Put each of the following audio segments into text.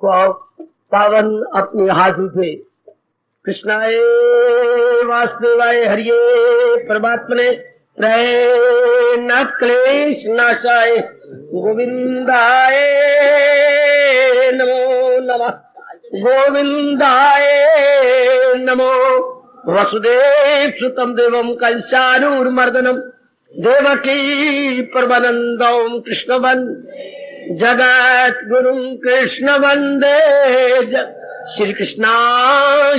को पावन अपने हाथ उठे। कृष्णाय वासुदेवाय हरिये परमात्मने प्रणत क्लेश नाशाय गोविंदाय नमो नमः। गोविंदाय नमो। वसुदेव सुतम देवम कंसानूरमर्दनम देवकी परमानंदम कृष्ण जगत गुरु कृष्ण वंदे। श्री कृष्णा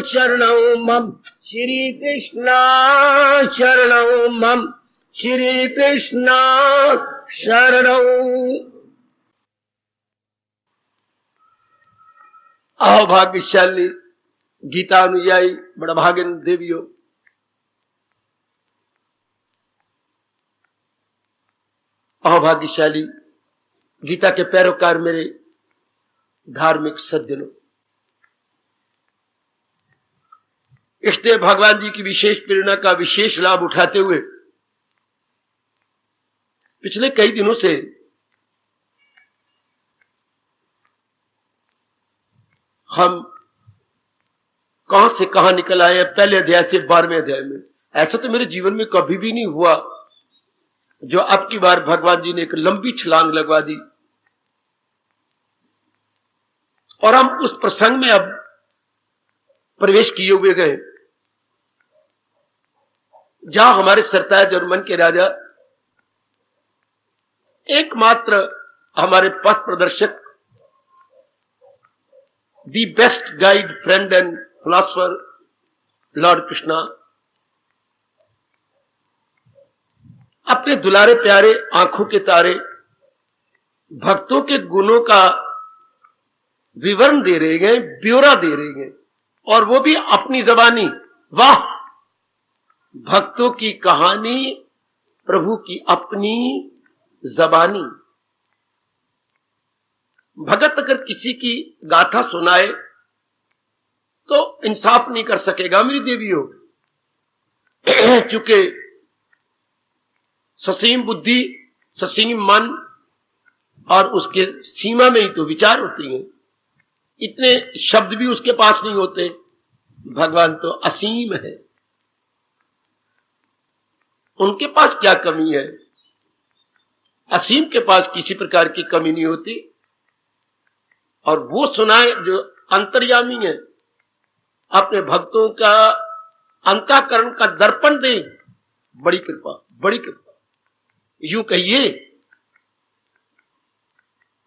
शरणौ मम। श्री कृष्णा शरणौ मम। श्री कृष्णा शरणौ। आओ भाग्यशाली गीता अनुयायी बड़ा भाग्यन देवियों, आओ भाग्यशाली गीता के पैरोकार मेरे धार्मिक सज्जनों, इसलिए भगवान जी की विशेष प्रेरणा का विशेष लाभ उठाते हुए पिछले कई दिनों से हम कहां से कहां निकल आए। पहले अध्याय से 12वें अध्याय में, ऐसा तो मेरे जीवन में कभी भी नहीं हुआ जो अब की बार भगवान जी ने एक लंबी छलांग लगवा दी और हम उस प्रसंग में अब प्रवेश किए हुए गए जहां हमारे सरताज और मन के राजा एकमात्र हमारे पथ प्रदर्शक, the best guide friend and philosopher Lord Krishna अपने दुलारे प्यारे आंखों के तारे भक्तों के गुणों का विवरण दे रहे हैं, ब्यौरा दे रहे हैं, और वो भी अपनी जबानी। वाह, भक्तों की कहानी प्रभु की अपनी जबानी। भगत अगर किसी की गाथा सुनाए तो इंसाफ नहीं कर सकेगा मेरी देवियों, चूंकि ससीम बुद्धि, ससीम मन और उसके सीमा में ही तो विचार होती हैं। इतने शब्द भी उसके पास नहीं होते। भगवान तो असीम है, उनके पास क्या कमी है? असीम के पास किसी प्रकार की कमी नहीं होती। और वो सुनाए जो अंतर्यामी है, अपने भक्तों का अंतःकरण का दर्पण दे, बड़ी कृपा, बड़ी कृपा। यूं कहिए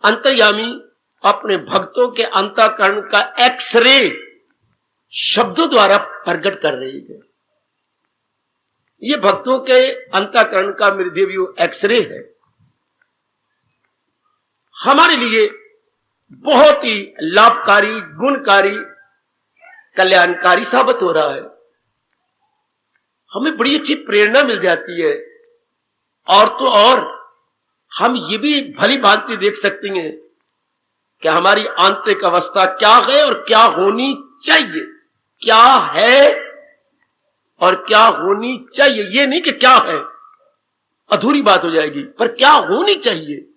अंतर्यामी अपने भक्तों के अंतःकरण का एक्सरे शब्दों द्वारा प्रकट कर रही है। ये भक्तों के अंतःकरण का मेरे देवियों एक्सरे है। हमारे लिए बहुत ही लाभकारी, गुणकारी, कल्याणकारी साबित हो रहा है। हमें बड़ी अच्छी प्रेरणा मिल जाती है। और तो और हम ये भी भली भांति देख सकते हैं कि हमारी आंतरिक अवस्था क्या है और क्या होनी चाहिए। क्या है और क्या होनी चाहिए, ये नहीं कि क्या है, अधूरी बात हो जाएगी, पर क्या होनी चाहिए,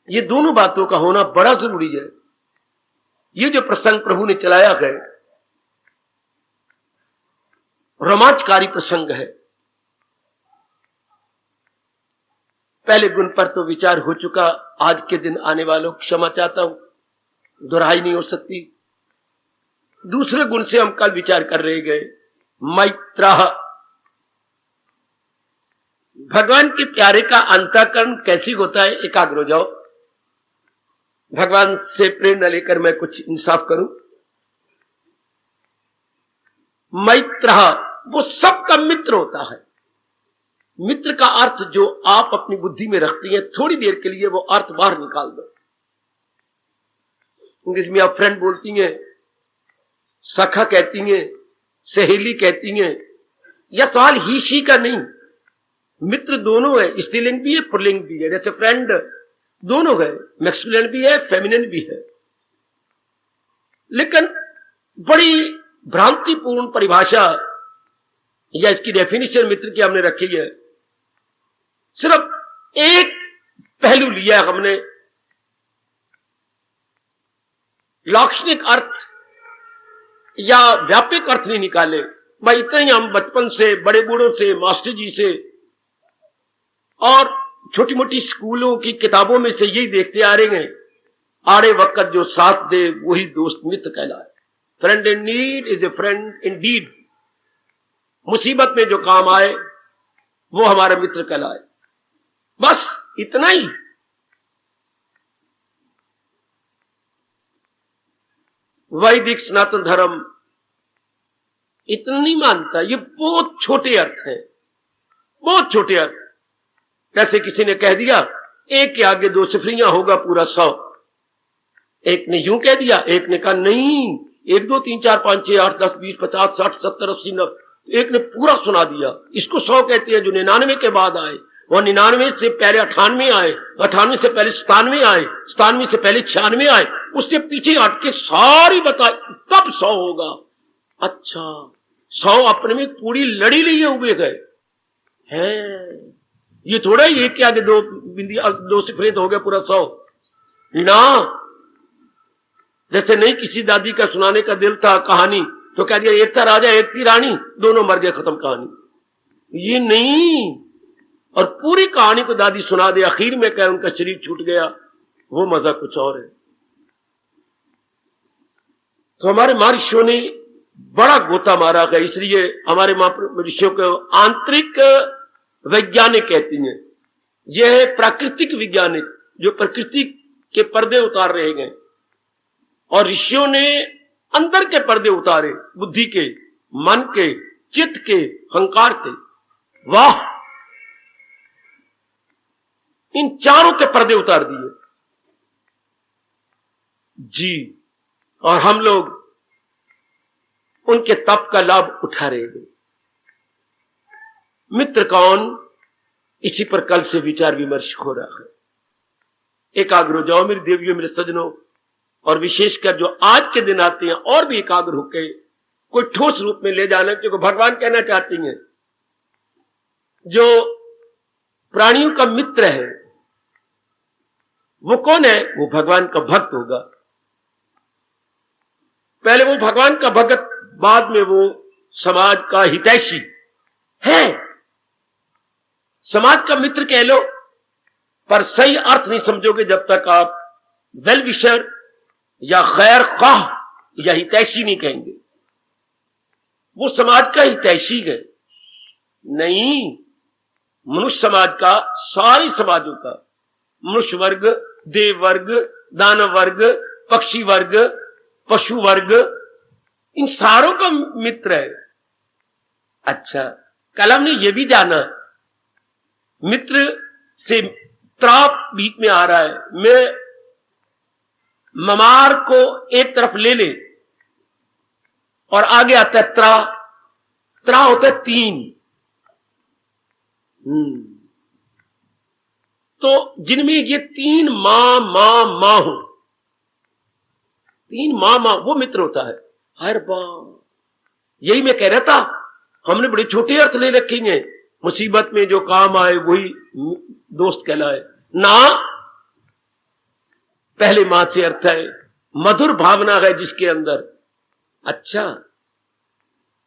ये दोनों बातों का होना बड़ा जरूरी है। ये जो प्रसंग प्रभु ने चलाया है, रोमांचकारी प्रसंग है। पहले गुण पर तो विचार हो चुका, आज के दिन आने वालों क्षमा चाहता हूं, दोहराई नहीं हो सकती। दूसरे गुण से हम कल विचार कर रहे गए, मैत्रः। भगवान के प्यारे का अंतःकरण कैसी होता है? एकाग्र हो जाओ, भगवान से प्रेरणा लेकर मैं कुछ इंसाफ करूं। मैत्रः वो सबका मित्र होता है। मित्र का अर्थ जो आप अपनी बुद्धि में रखती हैं, थोड़ी देर के लिए वो अर्थ बाहर निकाल दो। इंग्लिश में आप फ्रेंड बोलती हैं, सखा कहती हैं, सहेली कहती हैं। यह सवाल ही शी का नहीं, मित्र दोनों है, स्त्रीलिंग भी है, पुल्लिंग भी है। जैसे फ्रेंड दोनों है, मैस्कुलिन भी है, फेमिनिन भी है। लेकिन बड़ी भ्रांतिपूर्ण परिभाषा या इसकी डेफिनेशन मित्र की हमने रखी है। सिर्फ एक पहलू लिया हमने लाक्षणिक अर्थ या व्यापक अर्थ नहीं निकाले। भाई इतना ही हम बचपन से, बड़े बूढ़ों से, मास्टर जी से और छोटी मोटी स्कूलों की किताबों में से यही देखते आ रहे हैं, आड़े वक्त जो साथ दे वही दोस्त मित्र कहलाए। Friend in need is a friend in deed. मुसीबत में जो काम आए वो हमारा मित्र कहलाए। बस इतना ही। वैदिक सनातन धर्म इतना नहीं मानता। ये बहुत छोटे अर्थ हैं, बहुत छोटे अर्थ। जैसे किसी ने कह दिया एक के आगे दो सिफरियां होगा पूरा 100। एक ने यूं कह दिया, एक ने कहा नहीं 1 2 3 4 5 6 8 10 20 50 60 70 80 90। एक ने पूरा सुना दिया। इसको 100 कहते हैं। जो 99 के बाद आए, और 99 से पहले 98 आए, 98 से पहले 97 आए, 97 से पहले 96 आए, उससे पीछे हट के सारी बताई, तब 100 होगा। अच्छा 100 अपने में पूरी लड़ी लिए हुए गए हैं। ये थोड़ा ही एक के आगे दो बिंदियां, दो सिफरें तो हो गया पूरा 100 ना। जैसे नहीं किसी दादी का सुनाने का दिल था कहानी, तो कह दिया एक था राजा एक थी रानी, दोनों मर गए, खत्म कहानी। ये नहीं। और पूरी कहानी को दादी सुना दे, आखिर में कह उनका शरीर छूट गया, वो मजा कुछ और है। तो हमारे महर्षियों ने बड़ा गोता मारा है। इसलिए हमारे महर्षियों को आंतरिक वैज्ञानिक कहती हैं। यह है प्राकृतिक वैज्ञानिक, जो प्रकृति के पर्दे उतार रहे गए, और ऋषियों ने अंदर के पर्दे उतारे, बुद्धि के, मन के, चित्त के, अहंकार के। वाह, इन चारों के पर्दे उतार दिए जी। और हम लोग उनके तप का लाभ उठा रहे हैं। मित्र कौन, इसी पर कल से विचार विमर्श हो रहा है। एकाग्र हो जाओ मेरी देवियों, मेरे सज्जनों, और विशेषकर जो आज के दिन आते हैं और भी एकाग्र होकर कोई ठोस रूप में ले जाना, क्योंकि भगवान कहना चाहती हैं जो प्राणियों का मित्र है वो कौन है? वो भगवान का भक्त होगा। पहले वो भगवान का भक्त, बाद में वो समाज का हितैषी है। समाज का मित्र कह लो, पर सही अर्थ नहीं समझोगे जब तक आप वेल विशर या खैर ख्वाह या हितैषी नहीं कहेंगे। वो समाज का हितैषी है नहीं, मनुष्य समाज का, सारी समाजों का, मनुष्य वर्ग, देव वर्ग, दानव वर्ग, पक्षी वर्ग, पशु वर्ग, इन सारों का मित्र है। अच्छा, कल हमने ये भी जाना, मित्र से त्राप बीच में आ रहा है। मैं ममार को एक तरफ ले ले और आगे आता है त्रा। त्रा होता है 3। तो जिनमें ये 3 मां हो, 3 मां वो मित्र होता है। हर बार यही मैं कह रहा था, हमने बड़े छोटे अर्थ ले रखे हैं। मुसीबत में जो काम आए वही दोस्त कहलाए ना। पहले मां से अर्थ है मधुर भावना है जिसके अंदर। अच्छा,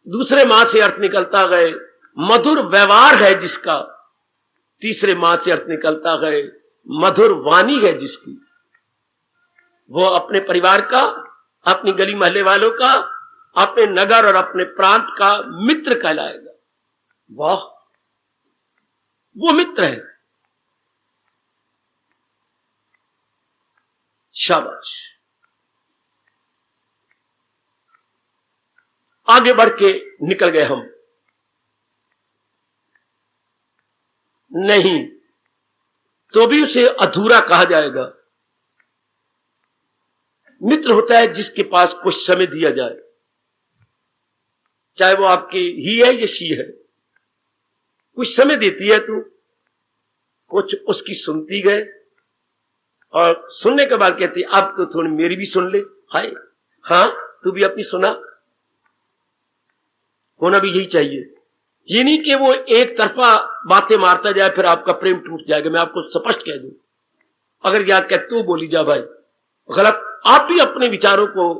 दूसरे मां से अर्थ निकलता है मधुर व्यवहार है जिसका। तीसरे मां से अर्थ निकलता है मधुर वाणी है जिसकी। वो अपने परिवार का, अपनी गली मोहल्ले वालों का, अपने नगर और अपने प्रांत का मित्र कहलाएगा। वाह, वो मित्र है। शाबाश। आगे बढ़ के निकल गए हम। नहीं तो भी उसे अधूरा कहा जाएगा। मित्र होता है जिसके पास कुछ समय दिया जाए, चाहे वो आपकी ही है या शी है। कुछ समय देती है तू, कुछ उसकी सुनती गए, और सुनने के बाद कहती है अब तो थोड़ी मेरी भी सुन ले। हाय, हाँ तू भी अपनी सुना। होना भी यही चाहिए। ये नहीं कि वो एक तरफा बातें मारता जाए फिर आपका प्रेम टूट जाएगा। मैं आपको स्पष्ट कह दूं, अगर याद कह तू बोली जा भाई, गलत आप भी अपने विचारों को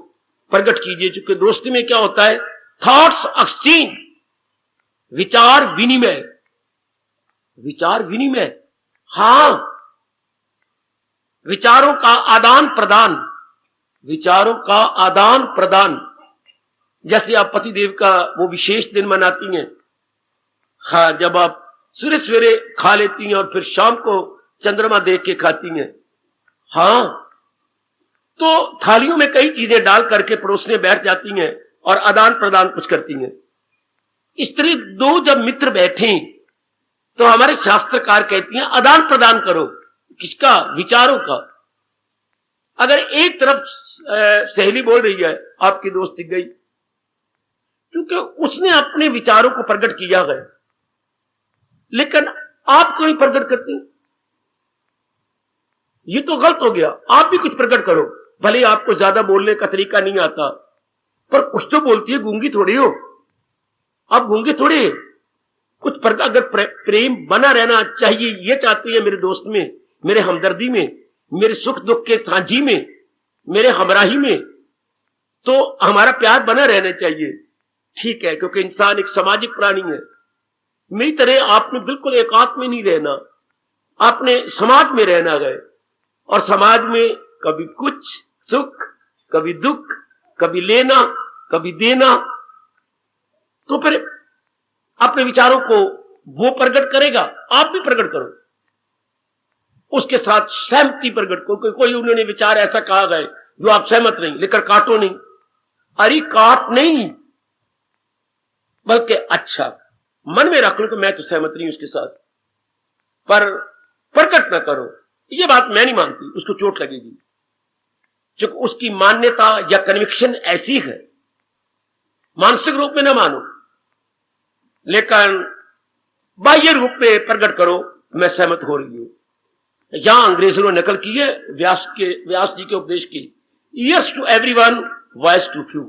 प्रकट कीजिए, क्योंकि दोस्ती में क्या होता है, थॉट्स एक्सचेंज, विचार विनिमय, विचार विनिमय, हां, विचारों का आदान प्रदान, विचारों का आदान प्रदान। जैसे आप पतिदेव का वो विशेष दिन मनाती हैं, हाँ, जब आप सवेरे सवेरे खा लेती हैं और फिर शाम को चंद्रमा देख के खाती हैं, हाँ, तो थालियों में कई चीजें डाल करके पड़ोसने बैठ जाती हैं और आदान प्रदान कुछ करती हैं। इस तरह दो जब मित्र बैठे तो हमारे शास्त्रकार कहती हैं आदान प्रदान करो, किसका, विचारों का। अगर एक तरफ सहेली बोल रही है आपकी दोस्त दिख गई, क्योंकि उसने अपने विचारों को प्रकट किया है, लेकिन आप क्यों नहीं प्रकट करती, ये तो गलत हो गया। आप भी कुछ प्रकट करो, भले आपको ज्यादा बोलने का तरीका नहीं आता, पर कुछ तो बोलती है, गूंगी थोड़ी हो आप, गूंगी थोड़ी। कुछ प्रकट, अगर प्रेम बना रहना चाहिए, ये चाहती है मेरे दोस्त में, मेरे हमदर्दी में, मेरे सुख दुख के साझी में, मेरे हमराही में, तो हमारा प्यार बना रहना चाहिए, ठीक है, क्योंकि इंसान एक सामाजिक प्राणी है। मेरी तरह आपने बिल्कुल एकांत में नहीं रहना, आपने समाज में रहना है, और समाज में कभी कुछ सुख, कभी दुख, कभी लेना, कभी देना। तो फिर अपने विचारों को वो प्रकट करेगा, आप भी प्रकट करो, उसके साथ सहमति प्रकट करो। कोई उन्होंने विचार ऐसा कहा गया जो आप सहमत नहीं, लेकर काटो नहीं, अरे काट नहीं, बल्कि अच्छा मन में रख लो कि मैं तो सहमत नहीं उसके साथ, पर प्रकट ना करो, ये बात मैं नहीं मानती, उसको चोट लगेगी, क्योंकि उसकी मान्यता या कन्विक्शन ऐसी है। मानसिक रूप में ना मानो, लेकिन बाह्य रूप में प्रकट करो, मैं सहमत हो रही हूं। यहां अंग्रेजों ने नकल की है व्यास जी के उपदेश की, ears to everyone, voice to few.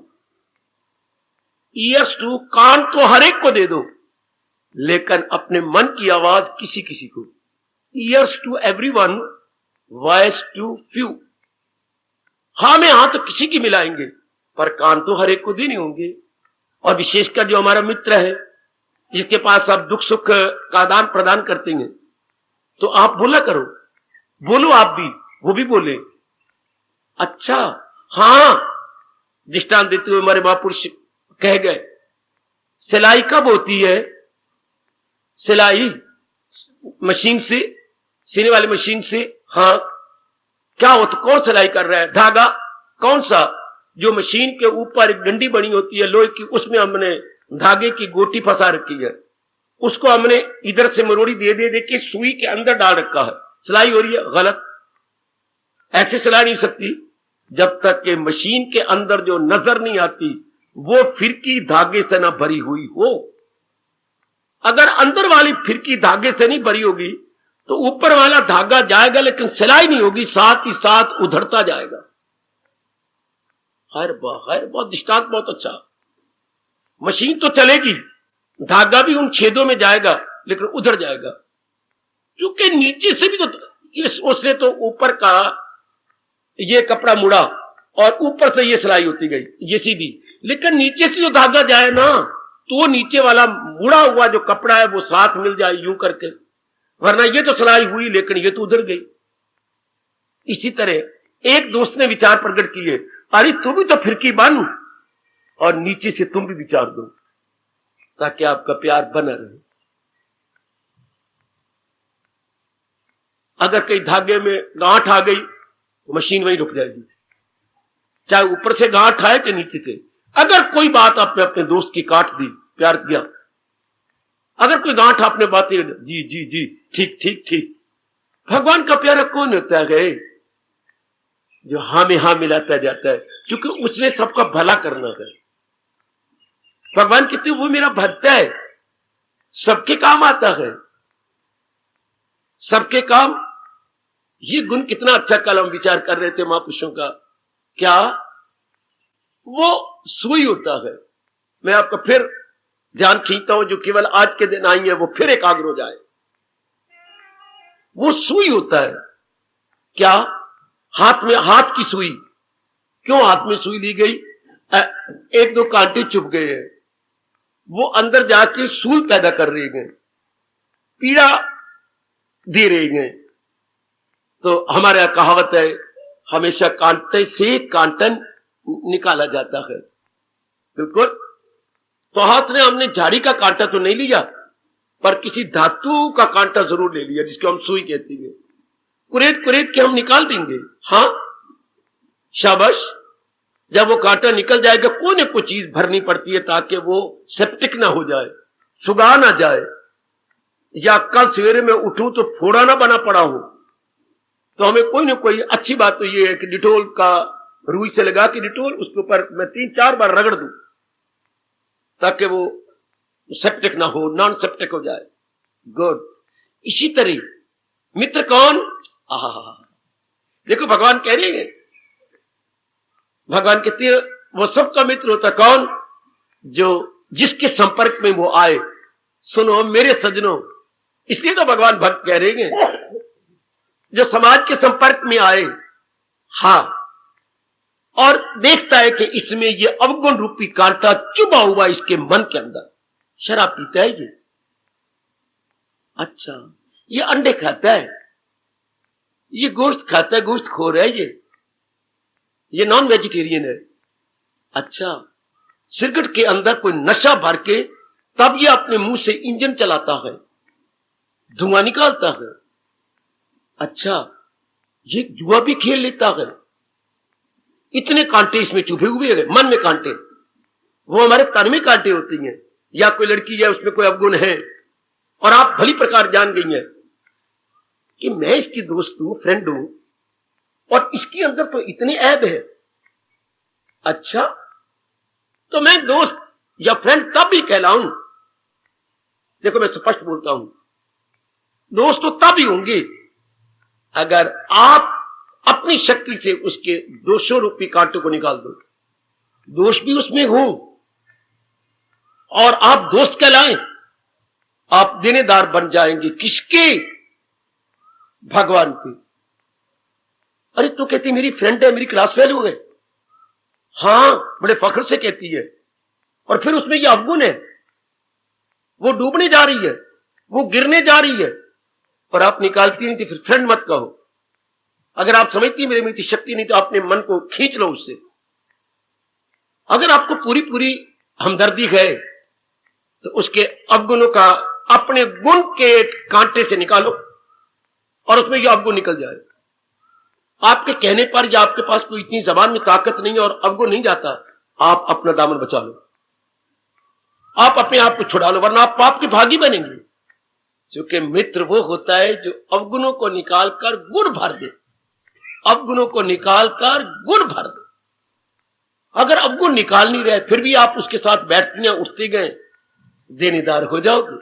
Ears to, कान तो हर एक को दे दो, लेकिन अपने मन की आवाज किसी किसी को। Ears to everyone, voice to few. हां में हां तो किसी की मिलाएंगे, पर कान तो हर एक को देने होंगे। और विशेषकर जो हमारा मित्र है, जिसके पास आप दुख सुख का आदान प्रदान करते हैं, तो आप बोला करो, बोलो आप भी, वो भी बोले। अच्छा, हां, दृष्टांत देते हुए हमारे महापुरुष कह गए, सिलाई कब होती है, सिलाई मशीन से, सीने वाली मशीन से, हां, क्या होता, कौन सिलाई कर रहा है, धागा कौन सा, जो मशीन के ऊपर एक डंडी बनी होती है लोहे की, उसमें हमने धागे की गोटी फंसा रखी है, उसको हमने इधर से मरोड़ी दे दे दे के सुई के अंदर डाल रखा है, सिलाई हो रही है, गलत। ऐसे सिलाई नहीं सकती जब तक कि मशीन के अंदर जो नजर नहीं आती वो फिरकी धागे से ना भरी हुई हो। अगर अंदर वाली फिरकी धागे से नहीं भरी होगी तो ऊपर वाला धागा जाएगा, लेकिन सिलाई नहीं होगी, साथ ही साथ उधड़ता जाएगा। हर बहुत दृष्टांत बहुत अच्छा। मशीन तो चलेगी, धागा भी उन छेदों में जाएगा, लेकिन उधर जाएगा, क्योंकि नीचे से भी तो उसने तो ऊपर का ये कपड़ा मुड़ा और ऊपर से ये सिलाई होती गई, ये सीधी, लेकिन नीचे से जो धागा जाए ना, तो वो नीचे वाला मुड़ा हुआ जो कपड़ा है वो साथ मिल जाए यूं करके, वरना ये तो सिलाई हुई लेकिन ये तो उधर गई। इसी तरह एक दोस्त ने विचार प्रकट किए, अरे तू भी तो फिरकी बन और नीचे से तुम भी विचार दो, ताकि आपका प्यार बना रहे। अगर कहीं धागे में गांठ आ गई तो मशीन वहीं रुक जाएगी, चाहे ऊपर से गांठ आए कि नीचे से। अगर कोई बात आपने अपने दोस्त की काट दी, प्यार किया, अगर कोई गांठ आपने बातें, जी जी जी, ठीक ठीक ठीक। भगवान का प्यारा कौन होता है, जो हां में हां मिलाता जाता है, क्योंकि उसने सबका भला करना है। भगवान कहते वो मेरा भक्त है, सबके काम आता है, सबके काम। ये गुण कितना अच्छा, कल हम विचार कर रहे थे महापुरुषों का, क्या वो सुई होता है। मैं आपका फिर ध्यान खींचता हूं, जो केवल आज के दिन आई है वो फिर एकाग्र हो जाए। वो सुई होता है, क्या, हाथ में हाथ की सुई, क्यों हाथ में सुई ली गई? एक दो कांटे चुभ गए हैं, वो अंदर जाके सूल पैदा कर रहे हैं, पीड़ा दे रहे हैं। तो हमारे यहां कहावत है, हमेशा कांटे से कांटन निकाला जाता है। बिल्कुल। तो हाथ में हमने झाड़ी का कांटा तो नहीं लिया, पर किसी धातु का कांटा जरूर ले लिया, जिसको हम सुई कहते हैं। कुरेद कुरेद के हम निकाल देंगे। हाँ, शाबाश। जब वो कांटा निकल जाएगा, कोई ना कोई चीज भरनी पड़ती है ताकि वो सेप्टिक ना हो जाए, सुगा ना जाए, या कल सवेरे में उठूं तो फोड़ा ना बना पड़ा हो। तो हमें कोई ना कोई अच्छी बात तो ये है कि डिटोल का रुई से लगा के डिटोल उसके ऊपर मैं 3-4 बार रगड़ दूं ताकि वो सेप्टिक ना हो, नॉन सेप्टिक हो जाए। गुड। इसी तरह मित्र कौन? देखो भगवान कह रहे हैं, भगवान कहते हैं वो सबका मित्र होता कौन? जो जिसके संपर्क में वो आए। सुनो मेरे सज्जनों, इसलिए तो भगवान भक्त कह रहे हैं जो समाज के संपर्क में आए, हाँ, और देखता है कि इसमें ये अवगुण रूपी कांटा चुभा हुआ इसके मन के अंदर। शराब पीता है ये, अच्छा, ये अंडे खाता है, ये गोश्त खाता है, गोश्त खो रहा है, ये नॉन वेजिटेरियन है, अच्छा, सिगरेट के अंदर कोई नशा भर के तब ये अपने मुंह से इंजन चलाता है, धुआं निकालता है, अच्छा, ये जुआ भी खेल लेता है। इतने कांटे इसमें चुभे हुए हैं, मन में कांटे, वो हमारे तन में कांटे होती हैं। या कोई लड़की है, उसमें कोई अवगुण है और आप भली प्रकार जान गई हैं कि मैं इसकी दोस्त हूं, फ्रेंड हूं, और इसके अंदर तो इतने ऐब है, अच्छा, तो मैं दोस्त या फ्रेंड तब भी कहलाऊं। देखो मैं स्पष्ट बोलता हूं, दोस्त तो तब ही होंगे अगर आप अपनी शक्ति से उसके दोषों रूपी कांटों को निकाल दो। दोष भी उसमें हो और आप दोस्त कहलाएं, आप देनेदार बन जाएंगे। किसके? भगवान के। अरे तो कहती मेरी फ्रेंड है, मेरी क्लास फेल है, हां, बड़े फख्र से कहती है, और फिर उसमें यह अवगुण है, वो डूबने जा रही है, वो गिरने जा रही है, पर आप निकालती नहीं थी। फिर फ्रेंड मत कहो। अगर आप समझती मेरे में इतनी शक्ति नहीं तो अपने मन को खींच लो उससे। अगर आपको पूरी पूरी हमदर्दी है तो उसके अवगुणों का अपने गुण के कांटे से निकालो और उसमें यह अवगुण निकल जाए। आपके कहने पर या आपके पास कोई इतनी जबान में ताकत नहीं है और अवगुण नहीं जाता, आप अपना दामन बचा लो, आप अपने आप को छुड़ा लो, वरना आप पाप के भागी बनेंगे। क्योंकि मित्र वो होता है जो अवगुणों को निकालकर गुण भर दे, अवगुणों को निकालकर गुण भर दे। अगर अवगुण निकाल नहीं रहे फिर भी आप उसके साथ बैठते हैं, उठते गए, देनेदार हो जाओगे।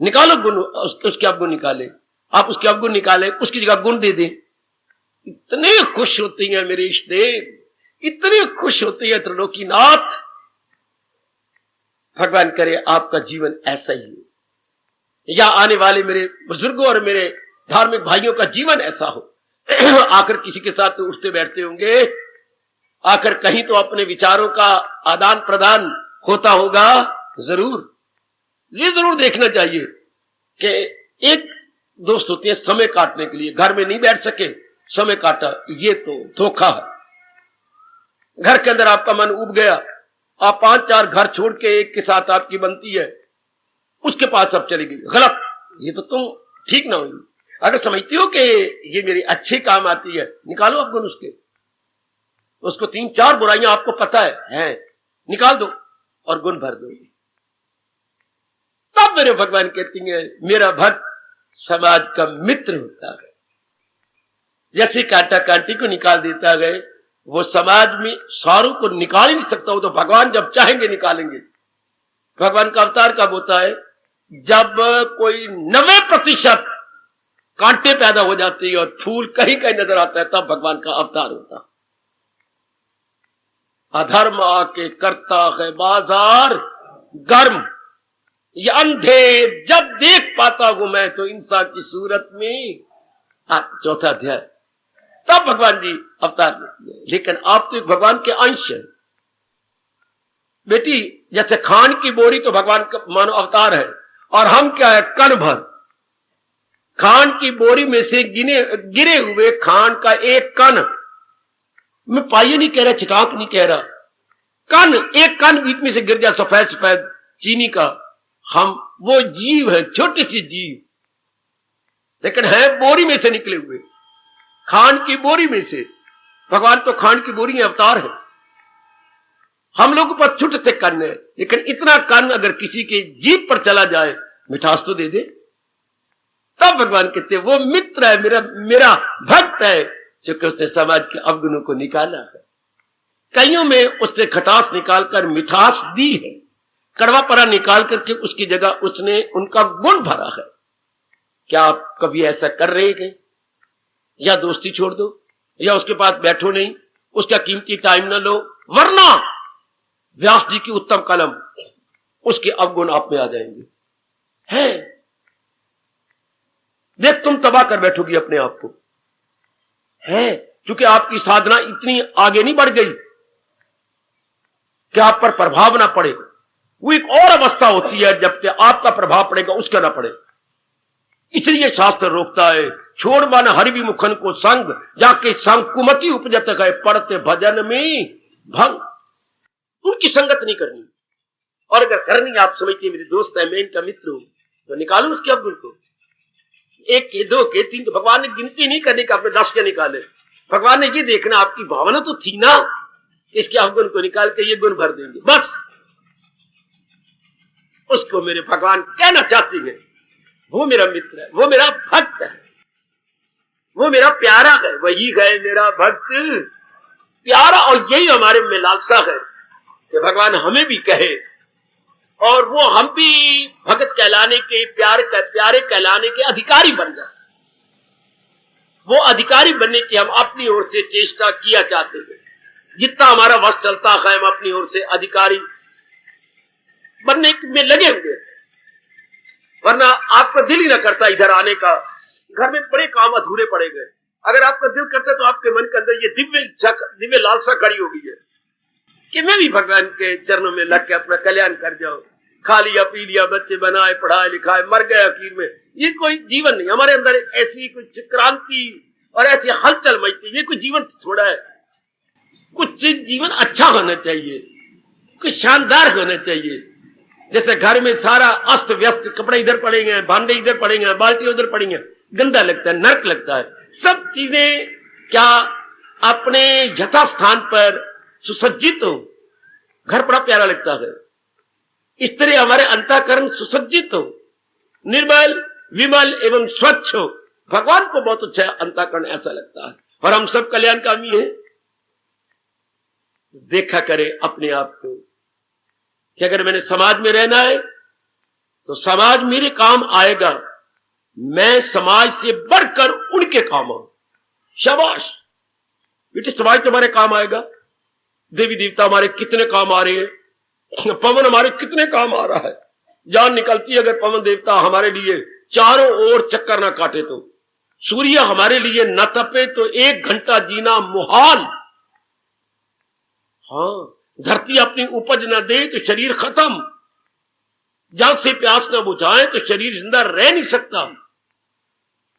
निकालो गुण, उसके अवगुण निकाले, आप उसके अवगुण निकाले, उसकी जगह गुण दे दें। इतने खुश होती हैं मेरे इष्ट देव, इतने खुश होते हैं त्रिलोकीनाथ। भगवान करे आपका जीवन ऐसा ही हो, या आने वाले मेरे बुजुर्गों और मेरे धार्मिक भाइयों का जीवन ऐसा हो। आकर किसी के साथ तो उठते बैठते होंगे, आकर कहीं तो अपने विचारों का आदान प्रदान होता होगा। जरूर, ये जरूर देखना चाहिए कि एक दोस्त होते हैं समय काटने के लिए, घर में नहीं बैठ सके, समय काटा, ये तो धोखा है। घर के अंदर आपका मन उब गया, आप 5-4 घर छोड़ के एक के साथ आपकी बनती है, उसके पास अब चली गई, गलत, ये तो तुम ठीक ना हुई। अगर समझती हो कि ये मेरे अच्छे काम आती है, निकालो अवगुण उसके, उसको 3-4 बुराइयां आपको पता है, निकाल दो और गुण भर दो। तब मेरे भगवान कहती हैं मेरा भक्त समाज का मित्र होता है। जैसे कांटा कांटी को निकाल देता है, वो समाज में सारों को निकाल ही नहीं सकता, वो तो भगवान जब चाहेंगे निकालेंगे। भगवान का अवतार कब होता है? जब कोई 90% कांटे पैदा हो जाते हैं और फूल कहीं कहीं नजर आता है, तब भगवान का अवतार होता है। अधर्म आके करता है बाजार गर्म, ये अंधे जब देख पाता हूं मैं तो इंसान की सूरत में। चौथा अध्याय, तब भगवान जी अवतार लेते हैं। लेकिन आप तो एक भगवान के अंश हैं बेटी। जैसे खान की बोरी तो भगवान का मानो अवतार है, और हम क्या है, कण भर। खान की बोरी में से गिरे हुए खान का एक कण, मैं पाइए नहीं कह रहा, छिटाक नहीं कह रहा, कण, एक कण बीच में से गिर जाए सफेद सफेद चीनी का, हम वो जीव है, छोटी सी जीव, लेकिन है बोरी में से निकले हुए, खान की बोरी में से। भगवान तो खान की बोरी अवतार है। हम लोगों पर छोटे से कण है, लेकिन इतना कण अगर किसी के जीभ पर चला जाए, मिठास तो दे दे। तब भगवान कहते वो मित्र है, मेरा भक्त है, क्योंकि उसने समाज के अवगुणों को निकाला है। कईयों में उसने खटास निकालकर मिठास दी है, कड़वापरा निकाल करके उसकी जगह उसने उनका गुण भरा है। क्या आप कभी ऐसा कर रहे हैं? या दोस्ती छोड़ दो, या उसके पास बैठो नहीं, उसका कीमती टाइम ना लो, वरना व्यास जी की उत्तम कलम, उसके अवगुण आप में आ जाएंगे। है देख, तुम तबाह कर बैठोगी अपने आप को, है क्योंकि आपकी साधना इतनी आगे नहीं बढ़ गई कि आप पर प्रभाव ना पड़े। वो एक और अवस्था होती है जबकि आपका प्रभाव पड़ेगा, उसका ना पड़े। इसलिए शास्त्र रोकता है, छोड़ मन हरि विमुखन को संग, जाके संग कुमति उपजत है, पढ़ते भजन में भंग। उनकी संगत नहीं करनी, और अगर करनी आप समझते मेरे दोस्त है, मैं इनका मित्र हूं, तो निकालो उसके अवगुण को। एक के, दो के, तीन, तो भगवान ने गिनती नहीं करने का, अपने 10 के निकाले। भगवान ने ये देखना आपकी भावना तो थी ना, इसके अवगुण को निकाल के ये गुण भर देंगे, बस। उसको मेरे भगवान कहना चाहती है, वो मेरा मित्र है, वो मेरा भक्त है, वो मेरा प्यारा है, वही है मेरा भक्त प्यारा। और यही हमारे में लालसा है कि भगवान हमें भी कहे, और वो हम भी भगत कहलाने के, प्यारे कहलाने के अधिकारी बन जाए। वो अधिकारी बनने की हम अपनी ओर से चेष्टा किया चाहते हैं। जितना हमारा वश चलता है, हम अपनी ओर से अधिकारी बनने में लगे हुए, वरना आपका दिल ही ना करता इधर आने का। घर में बड़े काम अधूरे पड़े गए। अगर आपका दिल करता तो आपके मन के अंदर ये दिव्य लालसा खड़ी हो गई है कि मैं भी भगवान के चरणों में लग के अपना कल्याण कर जाऊं। खा लिया, पी लिया, बच्चे बनाए, पढ़ाए लिखाए, मर गए आखिर में, ये कोई जीवन नहीं। हमारे अंदर ऐसी कुछ क्रांति और ऐसी हलचल मचती, ये कोई जीवन थोड़ा है। कुछ जीवन अच्छा होना चाहिए, कुछ शानदार होना चाहिए। जैसे घर में सारा अस्त व्यस्त, कपड़े इधर पड़ेंगे, भांडे इधर पड़ेंगे, बाल्टी उधर पड़ेंगे, गंदा लगता है, नर्क लगता है। सब चीजें क्या अपने यथा स्थान पर सुसज्जित हो, घर बड़ा प्यारा लगता है। इस तरह हमारे अंतःकरण सुसज्जित हो, निर्मल, विमल एवं स्वच्छ हो। भगवान को बहुत अच्छा अंतःकरण ऐसा लगता है, और हम सब कल्याणकामी हैं। देखा करे अपने आप को कि अगर मैंने समाज में रहना है तो समाज मेरे काम आएगा, मैं समाज से बढ़कर उनके काम आऊं। शाबाश बेटे, समाज तुम्हारे काम आएगा। देवी देवता हमारे कितने काम आ रहे हैं, पवन हमारे कितने काम आ रहा है। जान निकलती है अगर पवन देवता हमारे लिए चारों ओर चक्कर ना काटे तो, सूर्य हमारे लिए न तपे तो 1 घंटा जीना मुहाल। हाँ, धरती अपनी उपज न दे तो शरीर खत्म, जल से प्यास न बुझाए तो शरीर जिंदा रह नहीं सकता।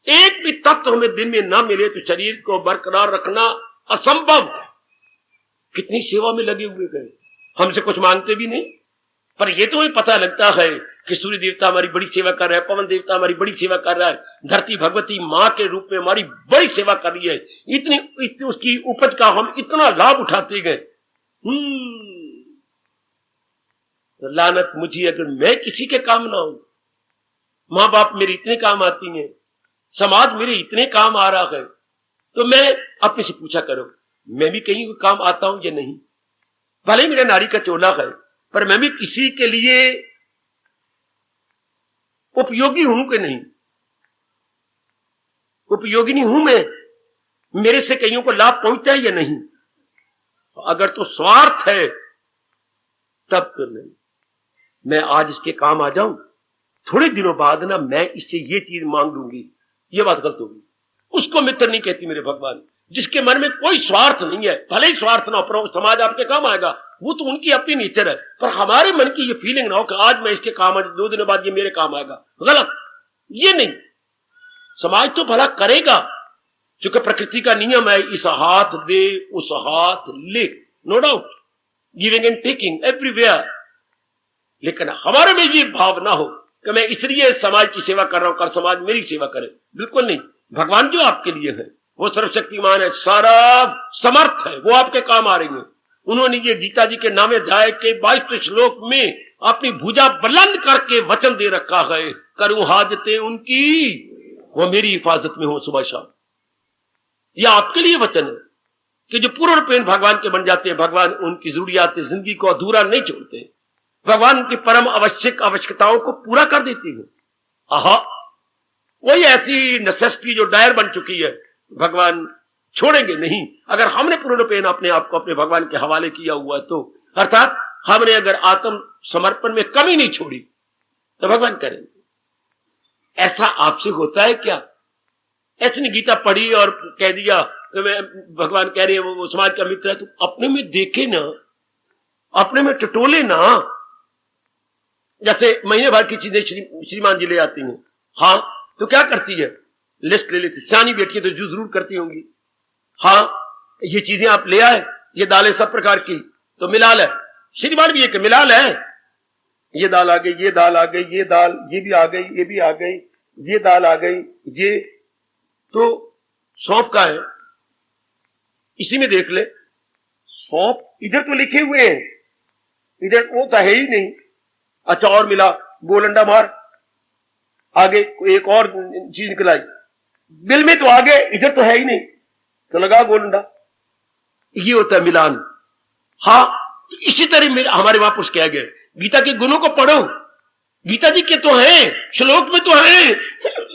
एक भी तत्व हमें दिन में ना मिले तो शरीर को बरकरार रखना असंभव। कितनी सेवा में लगे हुए गए, हमसे कुछ मांगते भी नहीं, पर ये तो हमें पता लगता है कि सूर्य देवता हमारी बड़ी सेवा कर रहा है, पवन देवता हमारी बड़ी सेवा कर रहा है, धरती भगवती मां के रूप में हमारी बड़ी सेवा कर रही है। इतनी उसकी उपज का हम इतना लाभ उठाते गए। तो लानत मुझे अगर मैं किसी के काम ना हूं। मां बाप मेरे इतने काम आती हैं, समाज मेरे इतने काम आ रहा है, तो मैं अपने से पूछा करो, मैं भी कहीं काम आता हूं या नहीं। भले मेरा नारी का चोला है, पर मैं भी किसी के लिए उपयोगी हूं कि नहीं, उपयोगिनी हूं मैं, मेरे से कईयों को लाभ पहुंचता है या नहीं। अगर तो स्वार्थ है तब तो नहीं। मैं आज इसके काम आ जाऊं, थोड़े दिनों बाद ना मैं इससे ये चीज मांग लूंगी, ये बात गलत होगी। उसको मित्र नहीं कहती मेरे भगवान। जिसके मन में कोई स्वार्थ नहीं है, भले ही स्वार्थ ना हो, पर समाज आपके काम आएगा, वो तो उनकी अपनी नेचर है। पर हमारे मन की ये फीलिंग ना हो कि आज मैं इसके काम, आज 2 दिनों बाद ये मेरे काम आएगा, गलत। ये नहीं, समाज तो भला करेगा, क्योंकि प्रकृति का नियम है, इस हाथ दे उस हाथ ले, no doubt, giving and taking everywhere. लेकिन हमारे में ये भाव ना हो कि मैं इसलिए समाज की सेवा कर रहा हूं, कल समाज मेरी सेवा करे। बिल्कुल नहीं। भगवान जो आपके लिए है वो सर्वशक्तिमान है, सारा समर्थ है, वो आपके काम आ रही है। उन्होंने ये गीता जी के नामे अध्याय के 22वें श्लोक में अपनी भुजा बुलंद करके वचन दे रखा है, करूं हाजते उनकी, वो मेरी हिफाजत में हो सुबह शाम। यह आपके लिए वचन है कि जो पूर्ण रूपेण भगवान के बन जाते हैं, भगवान उनकी जरूरियात जिंदगी को अधूरा नहीं छोड़ते, भगवान की परम आवश्यकताओं को पूरा कर देती है। आहा, कोई ऐसी नेसेसिटी जो डायर बन चुकी है, भगवान छोड़ेंगे नहीं। अगर हमने पूर्ण रूपेण अपने आप को अपने भगवान के हवाले किया हुआ तो, अर्थात हमने अगर आत्म समर्पण में कमी नहीं छोड़ी, तो भगवान करेंगे। ऐसा आपसे होता है क्या? ऐसे नहीं गीता पढ़ी और कह दिया तो मैं, भगवान कह रहे हैं वो समाज का मित्र है, तो अपने में देखे ना, अपने में टटोले ना। जैसे महीने भर की चीजें श्रीमान जी ले आती हैं, हाँ तो क्या करती है, लिस्ट ले लेती। सियानी बेटी तो जो जरूर करती होंगी, हाँ ये चीजें आप ले आए, ये दालें सब प्रकार की, तो मिला ले। श्रीमान भी एक मिला ले, ये दाल आ गई, ये दाल आ गई, ये दाल, ये भी आ गई, ये भी आ गई, ये दाल आ गई, ये तो सौंफ का है, इसी में देख ले। सौंफ इधर तो लिखे हुए हैं, इधर वो तो है ही नहीं। अच्छा और मिला, गोलंडा मार, आगे एक और चीज निकल आई, बिल में तो आगे, इधर तो है ही नहीं, तो लगा गोलंडा। ये होता है मिलान। हाँ, तो इसी तरह हमारे वहां पुष्ट किया गया, गीता के गुणों को पढ़ो, गीता जी के तो हैं, श्लोक में तो हैं,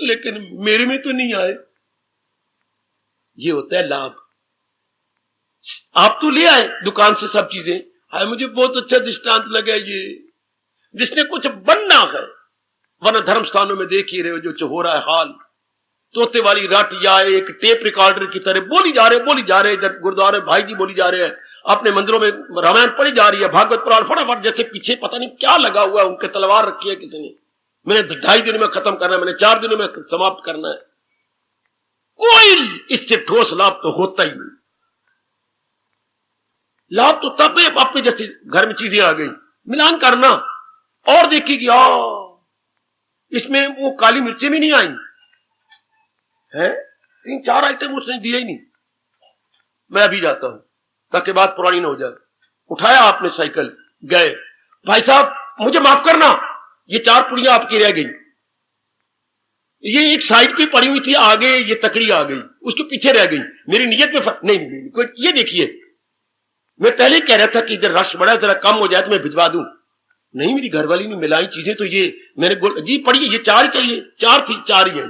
लेकिन मेरे में तो नहीं आए। ये होता है लाभ। आप तो ले आए दुकान से सब चीजें, हाय मुझे बहुत अच्छा दृष्टांत लगा ये, जिसने कुछ बनना है, वरना धर्म स्थानों में देख ही रहे हो जो हो रहा है हाल, तोते वाली रट या एक टेप रिकॉर्डर की तरह बोली जा रहे, इधर गुरुद्वारे भाई जी बोली जा रहे हैं, अपने मंदिरों में रामायण पढ़ी जा रही है, भागवत पुराण फटाफट, जैसे पीछे पता नहीं क्या लगा हुआ है, उनके तलवार रखी है किसी ने, मैंने 2.5 दिन में खत्म करना है, मैंने 4 दिनों में समाप्त करना है। कोई इससे ठोस लाभ तो होता ही नहीं। लाभ तो तब है अपने जैसे घर में चीजें आ गई, मिलान करना और देखिए इसमें वो काली मिर्चें भी नहीं आई है, 3-4 आइटम उसने दिए ही नहीं। मैं अभी जाता हूं ताकि बात पुरानी ना हो जाए। उठाया आपने साइकिल, गए, भाई साहब मुझे माफ करना, ये 4 पुड़ियां आपकी रह गई, ये एक साइड पे पड़ी हुई थी, आगे ये तकड़ी आ गई, उसके पीछे रह गई, मेरी नियत में फर्क नहीं। कोई ये देखिए, मैं पहले कह रहा था कि इधर रश बड़ा, जरा कम हो जाए तो मैं भिजवा दूं, नहीं मेरी घरवाली ने मिलाई चीजें, तो ये मैंने जी पढ़िए, ये 4 ही चाहिए, 4 ही है।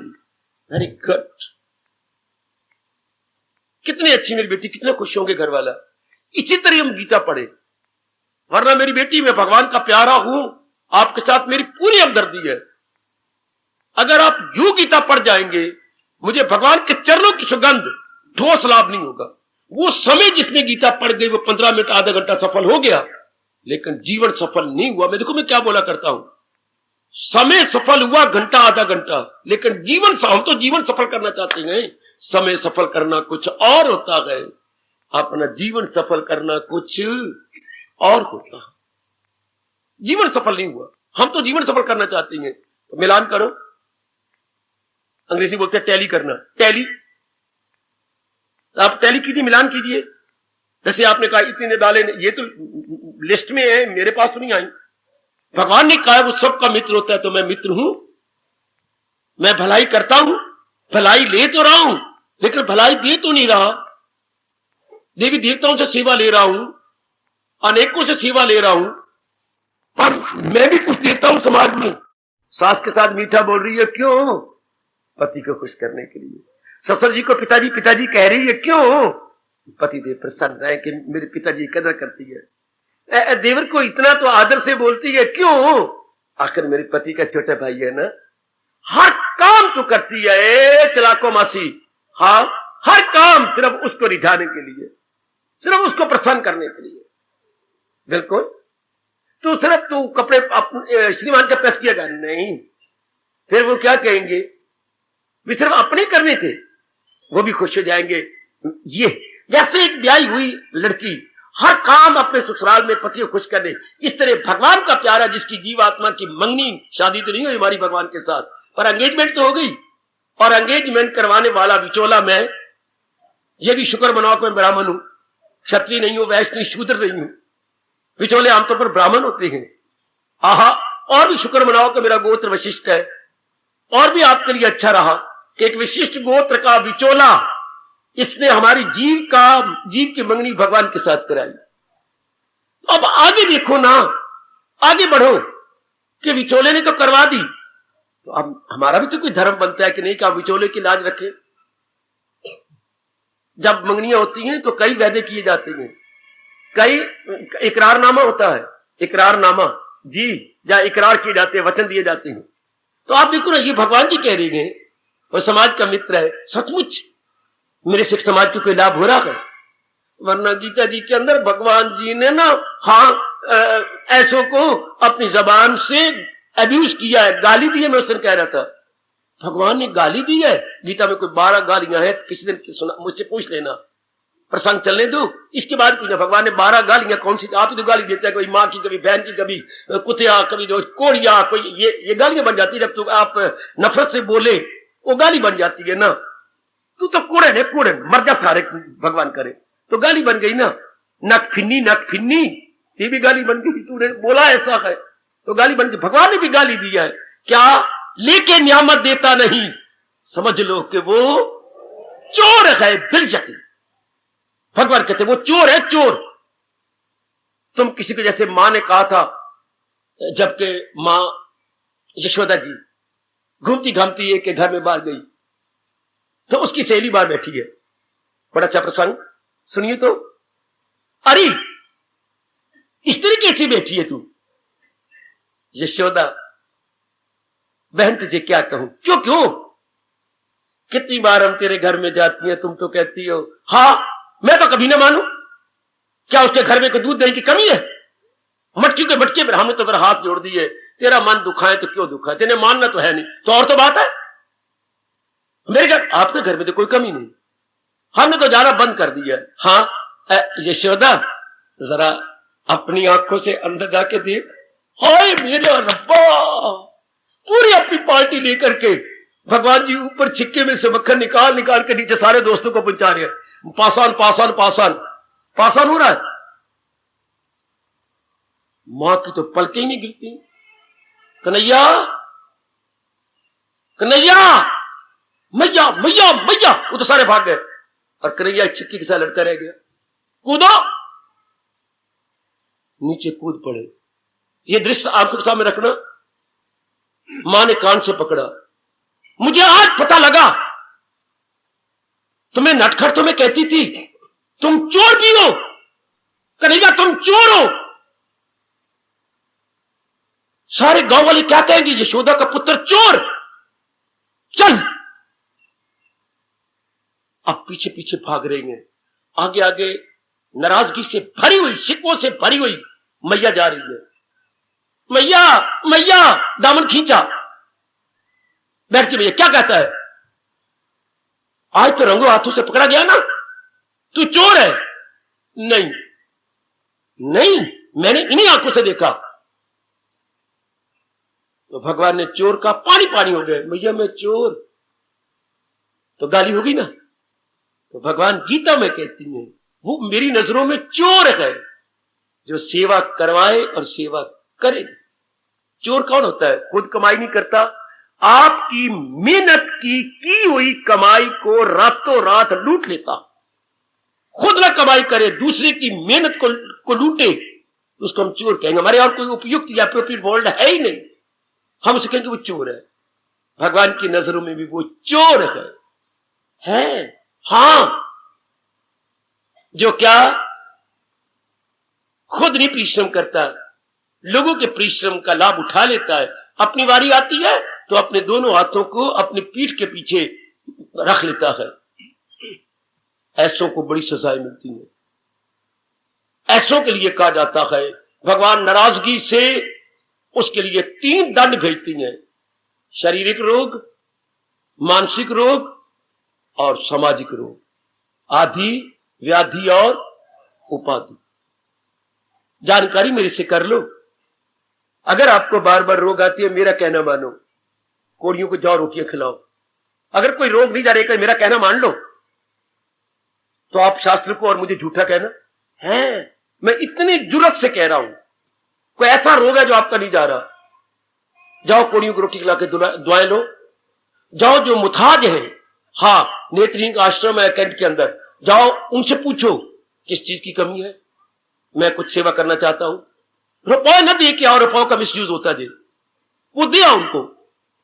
अरे गुड, कितनी अच्छी मेरी बेटी, कितने खुश होंगे घर वाला। इसी तरह हम गीता पढ़े, वरना मेरी बेटी मैं भगवान का प्यारा हूं, आपके साथ मेरी पूरी हमदर्दी है। अगर आप यूं गीता पढ़ जाएंगे, मुझे भगवान के चरणों की सुगंध, ठोस लाभ नहीं होगा। वो समय जिसने गीता पढ़ गई, वो 15 मिनट आधा घंटा सफल हो गया, लेकिन जीवन सफल नहीं हुआ। मैं देखो मैं क्या बोला करता हूं, समय सफल हुआ घंटा आधा घंटा, लेकिन जीवन, हम तो जीवन सफल करना चाहते हैं, समय सफल करना कुछ और होता है, अपना जीवन सफल करना कुछ और होता है। जीवन सफल नहीं हुआ, हम तो जीवन सफल करना चाहते हैं। तो मिलान करो, अंग्रेजी बोलते हैं टैली करना, टैली, आप टैली कीजिए, मिलान कीजिए। जैसे आपने कहा इतने दालें, ये तो लिस्ट में है, मेरे पास तो नहीं आई। भगवान ने कहा वो सबका मित्र होता है, तो मैं मित्र हूं, मैं भलाई करता हूं, भलाई ले तो रहा हूं, लेकिन भलाई दे तो नहीं रहा। देवी देवताओं से सेवा ले रहा हूं, अनेकों से सेवा ले रहा हूं, पर मैं भी कुछ देता हूं समाज में। सास के साथ मीठा बोल रही है, क्यों? पति को खुश करने के लिए। ससुर जी को पिताजी पिताजी कह रही है, क्यों? पति देव प्रसन्न है कि मेरे पिताजी कदर करती है। देवर को इतना तो आदर से बोलती है, क्यों? आखिर मेरे पति का छोटा भाई है ना। हर काम तो करती है, चलाको मासी, हाँ, हर काम सिर्फ उसको रिझाने के लिए, सिर्फ उसको प्रसन्न करने के लिए। बिल्कुल, तो सिर्फ तू कपड़े श्रीमान का प्रेस किएगा नहीं, फिर वो क्या कहेंगे, वे सिर्फ अपने करने थे, वो भी खुश हो जाएंगे। ये जैसे एक ब्याही हुई लड़की हर काम अपने ससुराल में पति को खुश कर दे, इस तरह भगवान का प्यारा जिसकी जीवात्मा की मंगनी, शादी तो नहीं हुई हमारी भगवान के साथ, पर एंगेजमेंट तो हो गई, और एंगेजमेंट करवाने वाला विचोला मैं, ये भी शुक्र मनाओ कि मैं ब्राह्मण हूं, क्षत्रिय नहीं हूं, वैश्य नहीं, शूद्र नहीं हूं। विचोले आमतौर पर ब्राह्मण होते हैं। आहा, और भी शुक्र मनाओ कि मेरा गोत्र वशिष्ठ है, और भी आपके लिए अच्छा रहा कि एक विशिष्ट गोत्र का विचोला, इसने हमारी जीव की मंगनी भगवान के साथ कराई। तो अब आगे देखो ना, आगे बढ़ो कि विचोले ने तो करवा दी, तो अब हमारा भी तो कोई धर्म बनता है कि नहीं कि आप विचोले की लाज रखें। जब मंगनियां होती हैं तो कई वादे किए जाते हैं, कई इकरारनामा होता है, इकरारनामा जी, या इकरार किए जाते हैं, वचन दिए जाते हैं। तो आप देखो ना, ये भगवान जी कह रही हैं और समाज का मित्र है, सचमुच मेरे सिख समाज को कोई लाभ हो रहा है? वरना गीता जी के अंदर भगवान जी ने ना, हाँ, ऐसों को अपनी जबान से अब्यूज किया है, गाली दी है। मैं उस दिन कह रहा था, भगवान ने गाली दी है, गीता में कोई 12 गालियां हैं, किसी दिन मुझसे पूछ लेना, प्रसंग चलने दो, इसके बाद कुछ ना। भगवान ने 12 गालियां कौन सी? आप ही तो गाली देते हैं, कोई माँ की, कभी बहन की, कभी कुतिया, कभी जो कोड़िया, कोई ये गालियां बन जाती है। जब तो आप नफरत से बोले वो गाली बन जाती है ना। तू तो कूड़े ने, कूड़े मर जा सारे, भगवान करे, तो गाली बन गई ना। नक फिन्नी, ये भी गाली बन गई, तूने बोला ऐसा है तो गाली बन गई। भगवान ने भी गाली दी है, क्या लेके नियामत देता नहीं, समझ लो कि वो चोर है, बिलजक। भगवान कहते वो चोर है, चोर। तुम किसी को, जैसे मां ने कहा था, जबकि मां यशोदा जी घूमती घामती एक के घर में बाहर गई, तो उसकी सहेली बाहर बैठी है, बड़ा अच्छा प्रसंग, सुनिए तो। अरे इस तरीके से बैठी है तू? यशोदा, बहन तुझे क्या कहूं, क्यों कितनी बार हम तेरे घर में जाती हैं, तुम तो कहती हो हाँ, मैं तो कभी ना मानू। क्या उसके घर में कोई दूध दही की कमी है? मटकी के मटके पर हमने तो फिर हाथ जोड़ दिए, तेरा मन दुखाए तो क्यों दुखाए, तेने मानना तो है नहीं, तो और तो बात है। मेरे घर, आपके घर में तो कोई कमी नहीं, हमने तो जाना बंद कर दिया। हाँ यशोदा, जरा अपनी आंखों से अंदर जाके देख, हाय मेरा रब्बा, पूरी अपनी पार्टी लेकर के भगवान जी ऊपर छिक्के में से मक्खन निकाल के नीचे सारे दोस्तों को पहुंचा रहे हैं। पासान हो रहा है। मां की तो पलकें ही नहीं गिरती। कन्हैया, मैया, वो तो सारे भाग गए, और कन्हैया छिक्की के साथ लड़ता रह गया। कूदो, नीचे कूद पड़े। ये दृश्य आंखों के सामने रखना। मां ने कान से पकड़ा, मुझे आज पता लगा, तुम्हें नटखट तो मैं कहती थी तुम चोर भी हो, कन्हैया तुम चोर हो। सारे गांव वाले क्या कहेंगे, यशोदा का पुत्र चोर। चल, अब पीछे पीछे भाग रही हैं, आगे आगे नाराजगी से भरी हुई, शिकवों से भरी हुई मैया जा रही है। मैया, दामन खींचा, बैठ के भैया क्या कहता है, आज तो रंगों हाथों से पकड़ा गया ना, तू चोर है। नहीं, मैंने इन्हीं आंखों से देखा। तो भगवान ने चोर का पानी हो गए, भैया मैं चोर, तो गाली होगी ना। तो भगवान गीता में कहती है, वो मेरी नजरों में चोर है जो सेवा करवाए और सेवा करे। चोर कौन होता है? खुद कमाई नहीं करता, आपकी मेहनत की हुई कमाई को रातों रात लूट लेता। खुद ना कमाई करे, दूसरे की मेहनत को लूटे, उसको हम चोर कहेंगे। हमारे और कोई उपयुक्त या अप्रोप्रिएट वर्ड है ही नहीं, हम उसे कहेंगे वो चोर है। भगवान की नजरों में भी वो चोर है। हां, जो क्या खुद नहीं परिश्रम करता, लोगों के परिश्रम का लाभ उठा लेता है। अपनी बारी आती है तो अपने दोनों हाथों को अपनी पीठ के पीछे रख लेता है, ऐसों को बड़ी सजाएं मिलती हैं। ऐसों के लिए कहा जाता है भगवान नाराजगी से उसके लिए 3 दंड भेजती हैं, शारीरिक रोग, मानसिक रोग और सामाजिक रोग, आदि, व्याधि और उपाधि। जानकारी मेरे से कर लो। अगर आपको बार बार रोग आती है, मेरा कहना मानो, कोड़ियों को जाओ रोटियां खिलाओ। अगर कोई रोग नहीं जा रहा है, मेरा कहना मान लो, तो आप शास्त्र को और मुझे झूठा कहना है। मैं इतनी जुर्रत से कह रहा हूं, कोई ऐसा रोग है जो आपका नहीं जा रहा, जाओ कोड़ियों को रोटी खिला के दुआएं लो। जाओ जो मुताज है, हाँ नेत्रहीन का आश्रम है कैंट के अंदर, जाओ उनसे पूछो किस चीज की कमी है, मैं कुछ सेवा करना चाहता हूं। रुपये न दे के आओ, रुपयों का मिसयूज होता है, वो दिया उनको।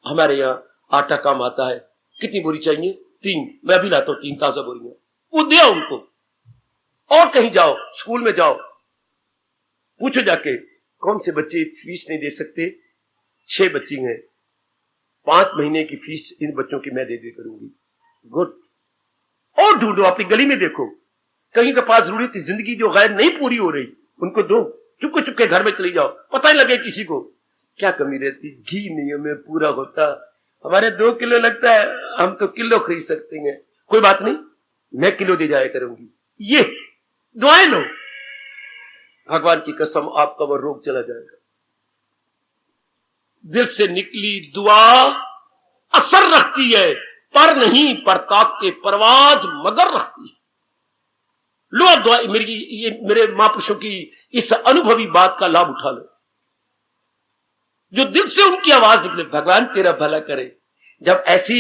हमारे यहां आटा काम आता है, कितनी बोरी चाहिए? 3, मैं अभी लाता हूं 3 ताजा बोरियां, वो दिया उनको। और कहीं जाओ, स्कूल में जाओ, पूछो जाके कौन से बच्चे फीस नहीं दे सकते? 6 बच्चे हैं, 5 महीने की फीस इन बच्चों की मैं दे दे करूंगी। गुड। और ढूंढो, अपनी गली में देखो, कहीं के पास जरूरी थी जिंदगी जो गैर नहीं पूरी हो रही, उनको दो। चुपके चुपके घर में चली जाओ, पता ही लगे किसी को। क्या कमी रहती? घी नहीं हमें पूरा होता, हमारे 2 किलो लगता है, हम तो किलो खरीद सकते हैं। कोई बात नहीं, मैं किलो दे जाया करूंगी। ये दुआएं लो, भगवान की कसम आपका वो रोग चला जाएगा। दिल से निकली दुआ असर रखती है, पर नहीं पर ताकते परवाज मगर रखती है। लो दुआ, मेरे महापुरुषों की इस अनुभवी बात का लाभ उठा लो। जो दिल से उनकी आवाज निकले, भगवान तेरा भला करे। जब ऐसी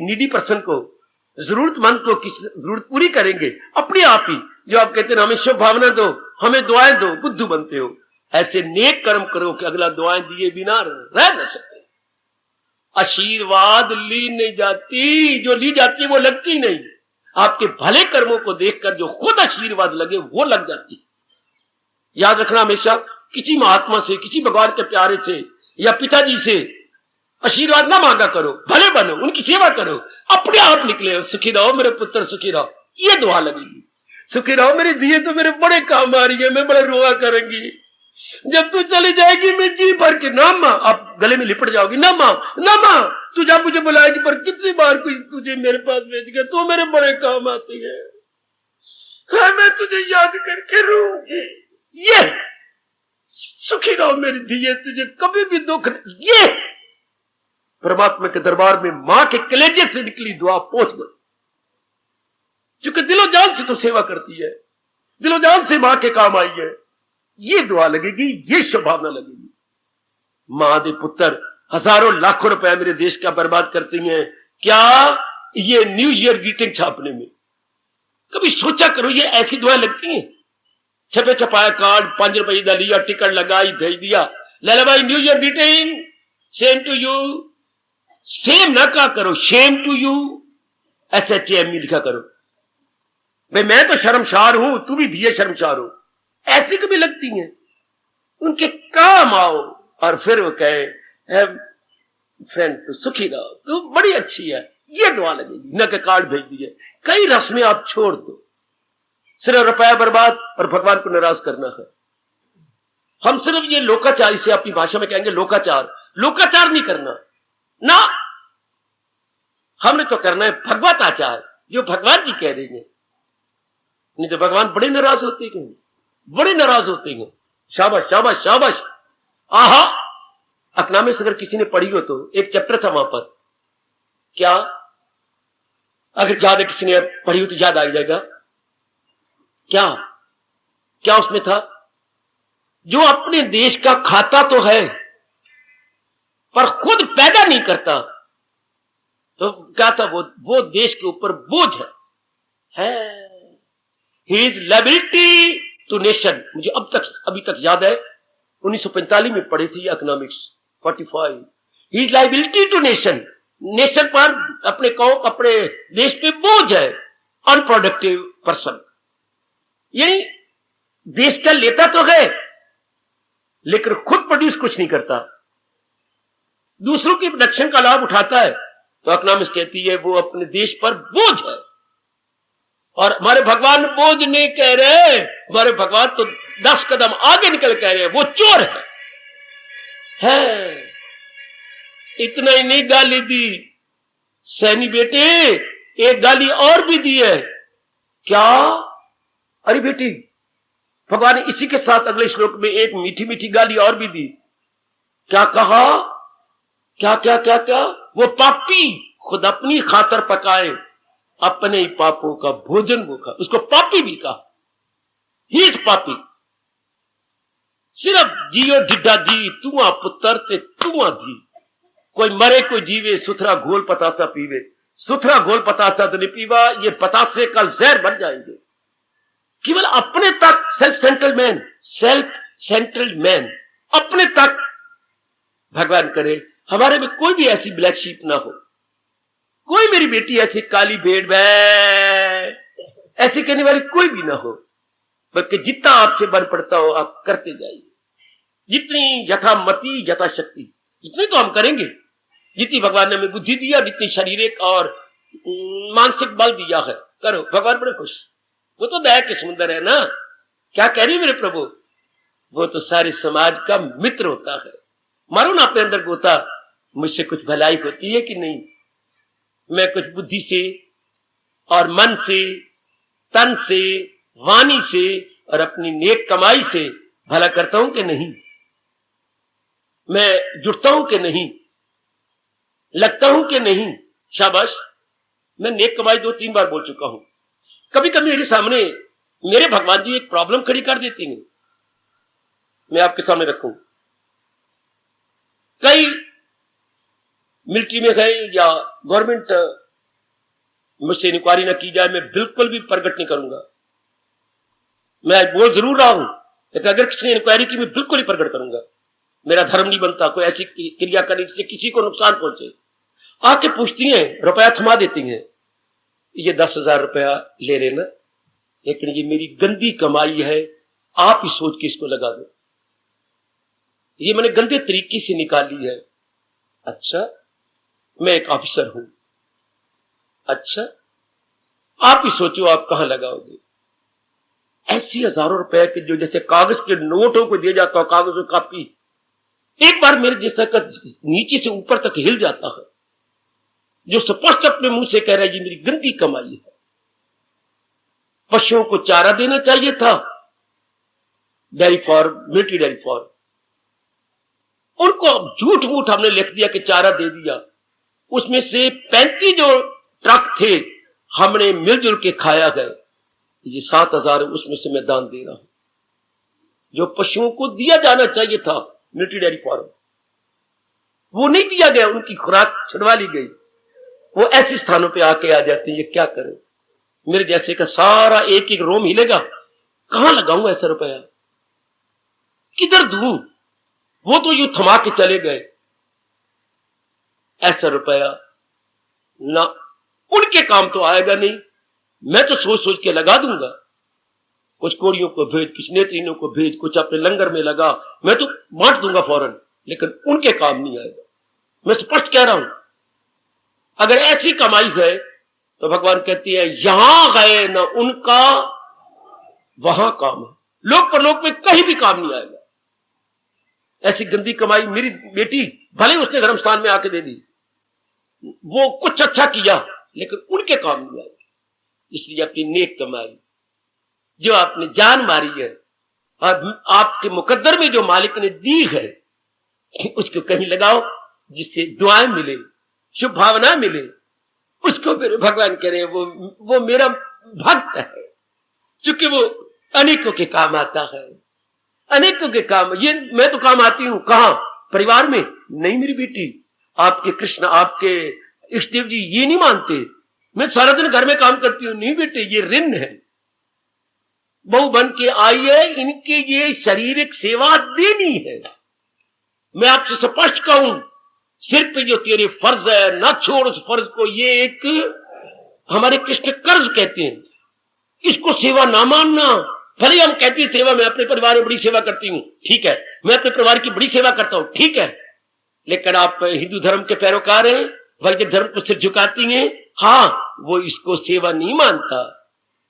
नीडी पर्सन को, जरूरतमंद को किसी जरूरत पूरी करेंगे अपने आप ही, जो आप कहते हैं हमें शुभ भावना दो, हमें दुआएं दो, बुद्धू बनते हो। ऐसे नेक कर्म करो कि अगला दुआएं दिए बिना रह न सके। आशीर्वाद ली नहीं जाती, जो ली जाती वो लगती नहीं। आपके भले कर्मों को देखकर जो खुद आशीर्वाद लगे वो लग जाती। याद रखना हमेशा, किसी महात्मा से, किसी भगवान के प्यारे से या पिताजी से आशीर्वाद ना मांगा करो, भले बनो, उनकी सेवा करो, अपने आप निकले। सुखी रहो मेरे पुत्र, सुखी रहो, ये दुआ लगेगी। सुखी रहो मेरी दिए तो मेरे बड़े काम आ रही है, मैं बड़ा रोआ करूंगी। जब तू चली जाएगी मैं जी भर के, ना मां, आप गले में लिपट जाओगी, ना मां, ना मां, तू जब मुझे बुलाएगी, पर कितनी बार कोई तुझे मेरे पास भेज गया, तू मेरे बड़े काम आती है, हाँ, मैं तुझे याद करके रोऊंगी। ये सुखी रहो मेरी दिए, तुझे कभी भी दुख, ये परमात्मा के दरबार में मां के कलेजे से निकली दुआ पहुंच गई। क्योंकि दिलो जान से तो सेवा करती है, दिलो जान से मां के काम आई है, ये दुआ लगेगी, ये शुभभावना लगेगी। मां दे पुत्र हजारों लाखों रुपया मेरे देश का बर्बाद करती हैं, क्या ये न्यू ईयर ग्रीटिंग छापने में? कभी सोचा करो, ये ऐसी दुआ लगती हैं। छपे छपाया कार्ड, 5 रुपए का लिया, टिकट लगाई, भेज दिया, लाला भाई new year greeting, same to you. Same ना कहा करो, शेम टू यू, SHAM लिखा करो। भाई मैं तो शर्मशार हूं, तू भी दिए शर्मशार हो, ऐसी कभी लगती हैं। उनके काम आओ और फिर वो कहे फ्रेंड तू सुखी रहो, तू बड़ी अच्छी है, ये दुआ लगेगी। न के कार्ड भेज दिए, कई रस्में आप छोड़ दो, सिर्फ रुपया बर्बाद और भगवान को नाराज करना है। हम सिर्फ ये लोकाचार, इसे अपनी भाषा में कहेंगे लोकाचार, लोकाचार नहीं करना ना, हमने तो करना है भगवत आचार, जो भगवान जी कह रहे हैं। नहीं तो भगवान बड़े नाराज होते हैं, बड़े नाराज होते हैं। शाबाश शाबाश शाबाश, आहा। इकोनॉमिक्स अगर किसी ने पढ़ी हो तो एक चैप्टर था वहां पर, क्या अगर याद है किसी ने पढ़ी हो तो याद आ जाएगा। क्या क्या उसमें था? जो अपने देश का खाता तो है पर खुद पैदा नहीं करता, तो क्या था वो देश के ऊपर बोझ है। His liability to nation, मुझे अभी तक याद है, 1945 में पढ़ी थी economics 45। His liability to nation, nation पर, अपने कौम, अपने देश पे बोझ है। अनप्रोडक्टिव पर्सन, यानी देश का लेता तो है लेकिन खुद प्रोड्यूस कुछ नहीं करता, दूसरों की प्रोडक्शन का लाभ उठाता है, तो इकोनॉमिक्स कहती है वो अपने देश पर बोझ है। और हमारे भगवान बोझ नहीं कह रहे, हमारे भगवान तो 10 कदम आगे निकल कह रहे हैं वो चोर है। इतना ही नहीं गाली दी सैनी बेटे, एक गाली और भी दी है। क्या? अरे बेटी, भगवान ने इसी के साथ अगले श्लोक में एक मीठी मीठी गाली और भी दी। क्या कहा? क्या क्या क्या क्या? वो पापी खुद अपनी खातर पकाए, अपने ही पापों का भोजन वो खा। उसको पापी भी कहा, ही इज पापी। सिर्फ जियो ढिड्ढा जी, तू आ पुत्र ते तू आ जी। कोई मरे कोई जीवे, सुथरा घोल पतासा पीवे। सुथरा घोल पतासा तो नहीं पीवा, ये पतासे का जहर बन जाएंगे। केवल अपने तक सेल्फ सेंट्रल मैन, अपने तक। भगवान करे हमारे में कोई भी ऐसी ब्लैक शीप ना हो, कोई मेरी बेटी ऐसी काली भेड़ ऐसी कहने वाली कोई भी ना हो, बल्कि जितना आपसे बन पड़ता हो आप करते जाइए। जितनी यथामति यथाशक्ति इतनी तो हम करेंगे, जितनी भगवान ने हमें बुद्धि दिया, जितनी शारीरिक और मानसिक बल दिया है, करो। भगवान बड़े खुश। वो तो दया के समुंदर है ना। क्या कह रही मेरे प्रभु? वो तो सारे समाज का मित्र होता है। मारो ना अपने अंदर गोता, मुझसे कुछ भलाई होती है कि नहीं? मैं कुछ बुद्धि से और मन से, तन से, वाणी से और अपनी नेक कमाई से भला करता हूं कि नहीं? मैं जुटता हूं कि नहीं? लगता हूं कि नहीं? शाबाश। मैं नेक कमाई 2-3 बार बोल चुका हूं। कभी कभी मेरे सामने मेरे भगवान जी एक प्रॉब्लम खड़ी कर देती हैं, मैं आपके सामने रखूं। कई मिलिट्री में गए या गवर्नमेंट मुझसे इंक्वायरी न की जाए, मैं बिल्कुल भी प्रकट नहीं करूंगा। मैं बोल जरूर रहा हूं, लेकिन अगर किसी ने इंक्वायरी की मैं बिल्कुल ही प्रकट करूंगा। मेरा धर्म नहीं बनता कोई ऐसी क्रिया करने जिससे किसी को नुकसान पहुंचे। आके पूछती हैं, रुपया थमा देती हैं, ये 10,000 रुपया ले लेना, लेकिन ये मेरी गंदी कमाई है, आप ही सोच के इसको लगा दो। ये मैंने गंदे तरीके से निकाली है। अच्छा, मैं एक ऑफिसर हूं। अच्छा, आप ही सोचो आप कहां लगाओगे। ऐसी हजारों रुपए के जो जैसे कागज के नोटों को दिया जाता है, कागज और कापी, एक बार मेरे जैसा का नीचे से ऊपर तक हिल जाता है, जो स्पष्ट अपने मुंह से कह रहा है ये मेरी गंदी कमाई है। पशुओं को चारा देना चाहिए था, dairy farm, military dairy farm, उनको झूठ मूठ हमने लिख दिया कि चारा दे दिया। उसमें से 35 जो ट्रक थे हमने मिलजुल के खाया गए। ये 7,000 उसमें से मैं दान दे रहा हूं, जो पशुओं को दिया जाना चाहिए था मिलिट्री डेयरी फार्म, वो नहीं दिया गया, उनकी खुराक छुड़वा ली गई। वो ऐसे स्थानों पे आके आ जाते हैं। ये क्या करें? मेरे जैसे का सारा एक एक रोम हिलेगा। कहां लगाऊं ऐसा रुपया? किधर दूं? वो तो यूं थमा के चले गए। ऐसा रुपया ना उनके काम तो आएगा नहीं, मैं तो सोच सोच के लगा दूंगा। कुछ कोड़ियों को भेज, कुछ नेत्रियों को भेज, कुछ अपने लंगर में लगा, मैं तो बांट दूंगा फौरन, लेकिन उनके काम नहीं आएगा। मैं स्पष्ट कह रहा हूं, अगर ऐसी कमाई है तो भगवान कहती है यहां गए ना उनका वहां काम है, लोक परलोक में कहीं भी काम नहीं आएगा। ऐसी गंदी कमाई मेरी बेटी भले उसने धर्म स्थान में आके दे दी, वो कुछ अच्छा किया, लेकिन उनके काम नहीं आएगी। इसलिए अपनी नेक कमाई जो आपने जान मारी है और आपके मुकद्दर में जो मालिक ने दी है, उसको कहीं लगाओ जिससे दुआएं मिले, शुभ भावना मिले। उसको मेरे भगवान कह रहे हैं वो मेरा भक्त है, चूंकि वो अनेकों के काम आता है, अनेकों के काम। ये मैं तो काम आती हूं कहां? परिवार में नहीं मेरी बेटी। आपके कृष्ण, आपके इष्टदेव जी ये नहीं मानते, मैं सारा दिन घर में काम करती हूं। नहीं बेटे, ये ऋण है, बहू बन के आई है, इनके ये शारीरिक सेवा देनी है। मैं आपसे स्पष्ट कहूं, सिर पे जो तेरे फर्ज है ना छोड़ उस फर्ज को। ये एक हमारे कृष्ण कर्ज कहते हैं, इसको सेवा ना मानना। भले हम कहते हैं सेवा, मैं अपने परिवार में बड़ी सेवा करती हूं, ठीक है, मैं अपने परिवार की बड़ी सेवा करता हूं, ठीक है, लेकिन आप हिंदू धर्म के पैरोकार हैं, वैदिक धर्म को सिर झुकाती हैं, हाँ, वो इसको सेवा नहीं मानता।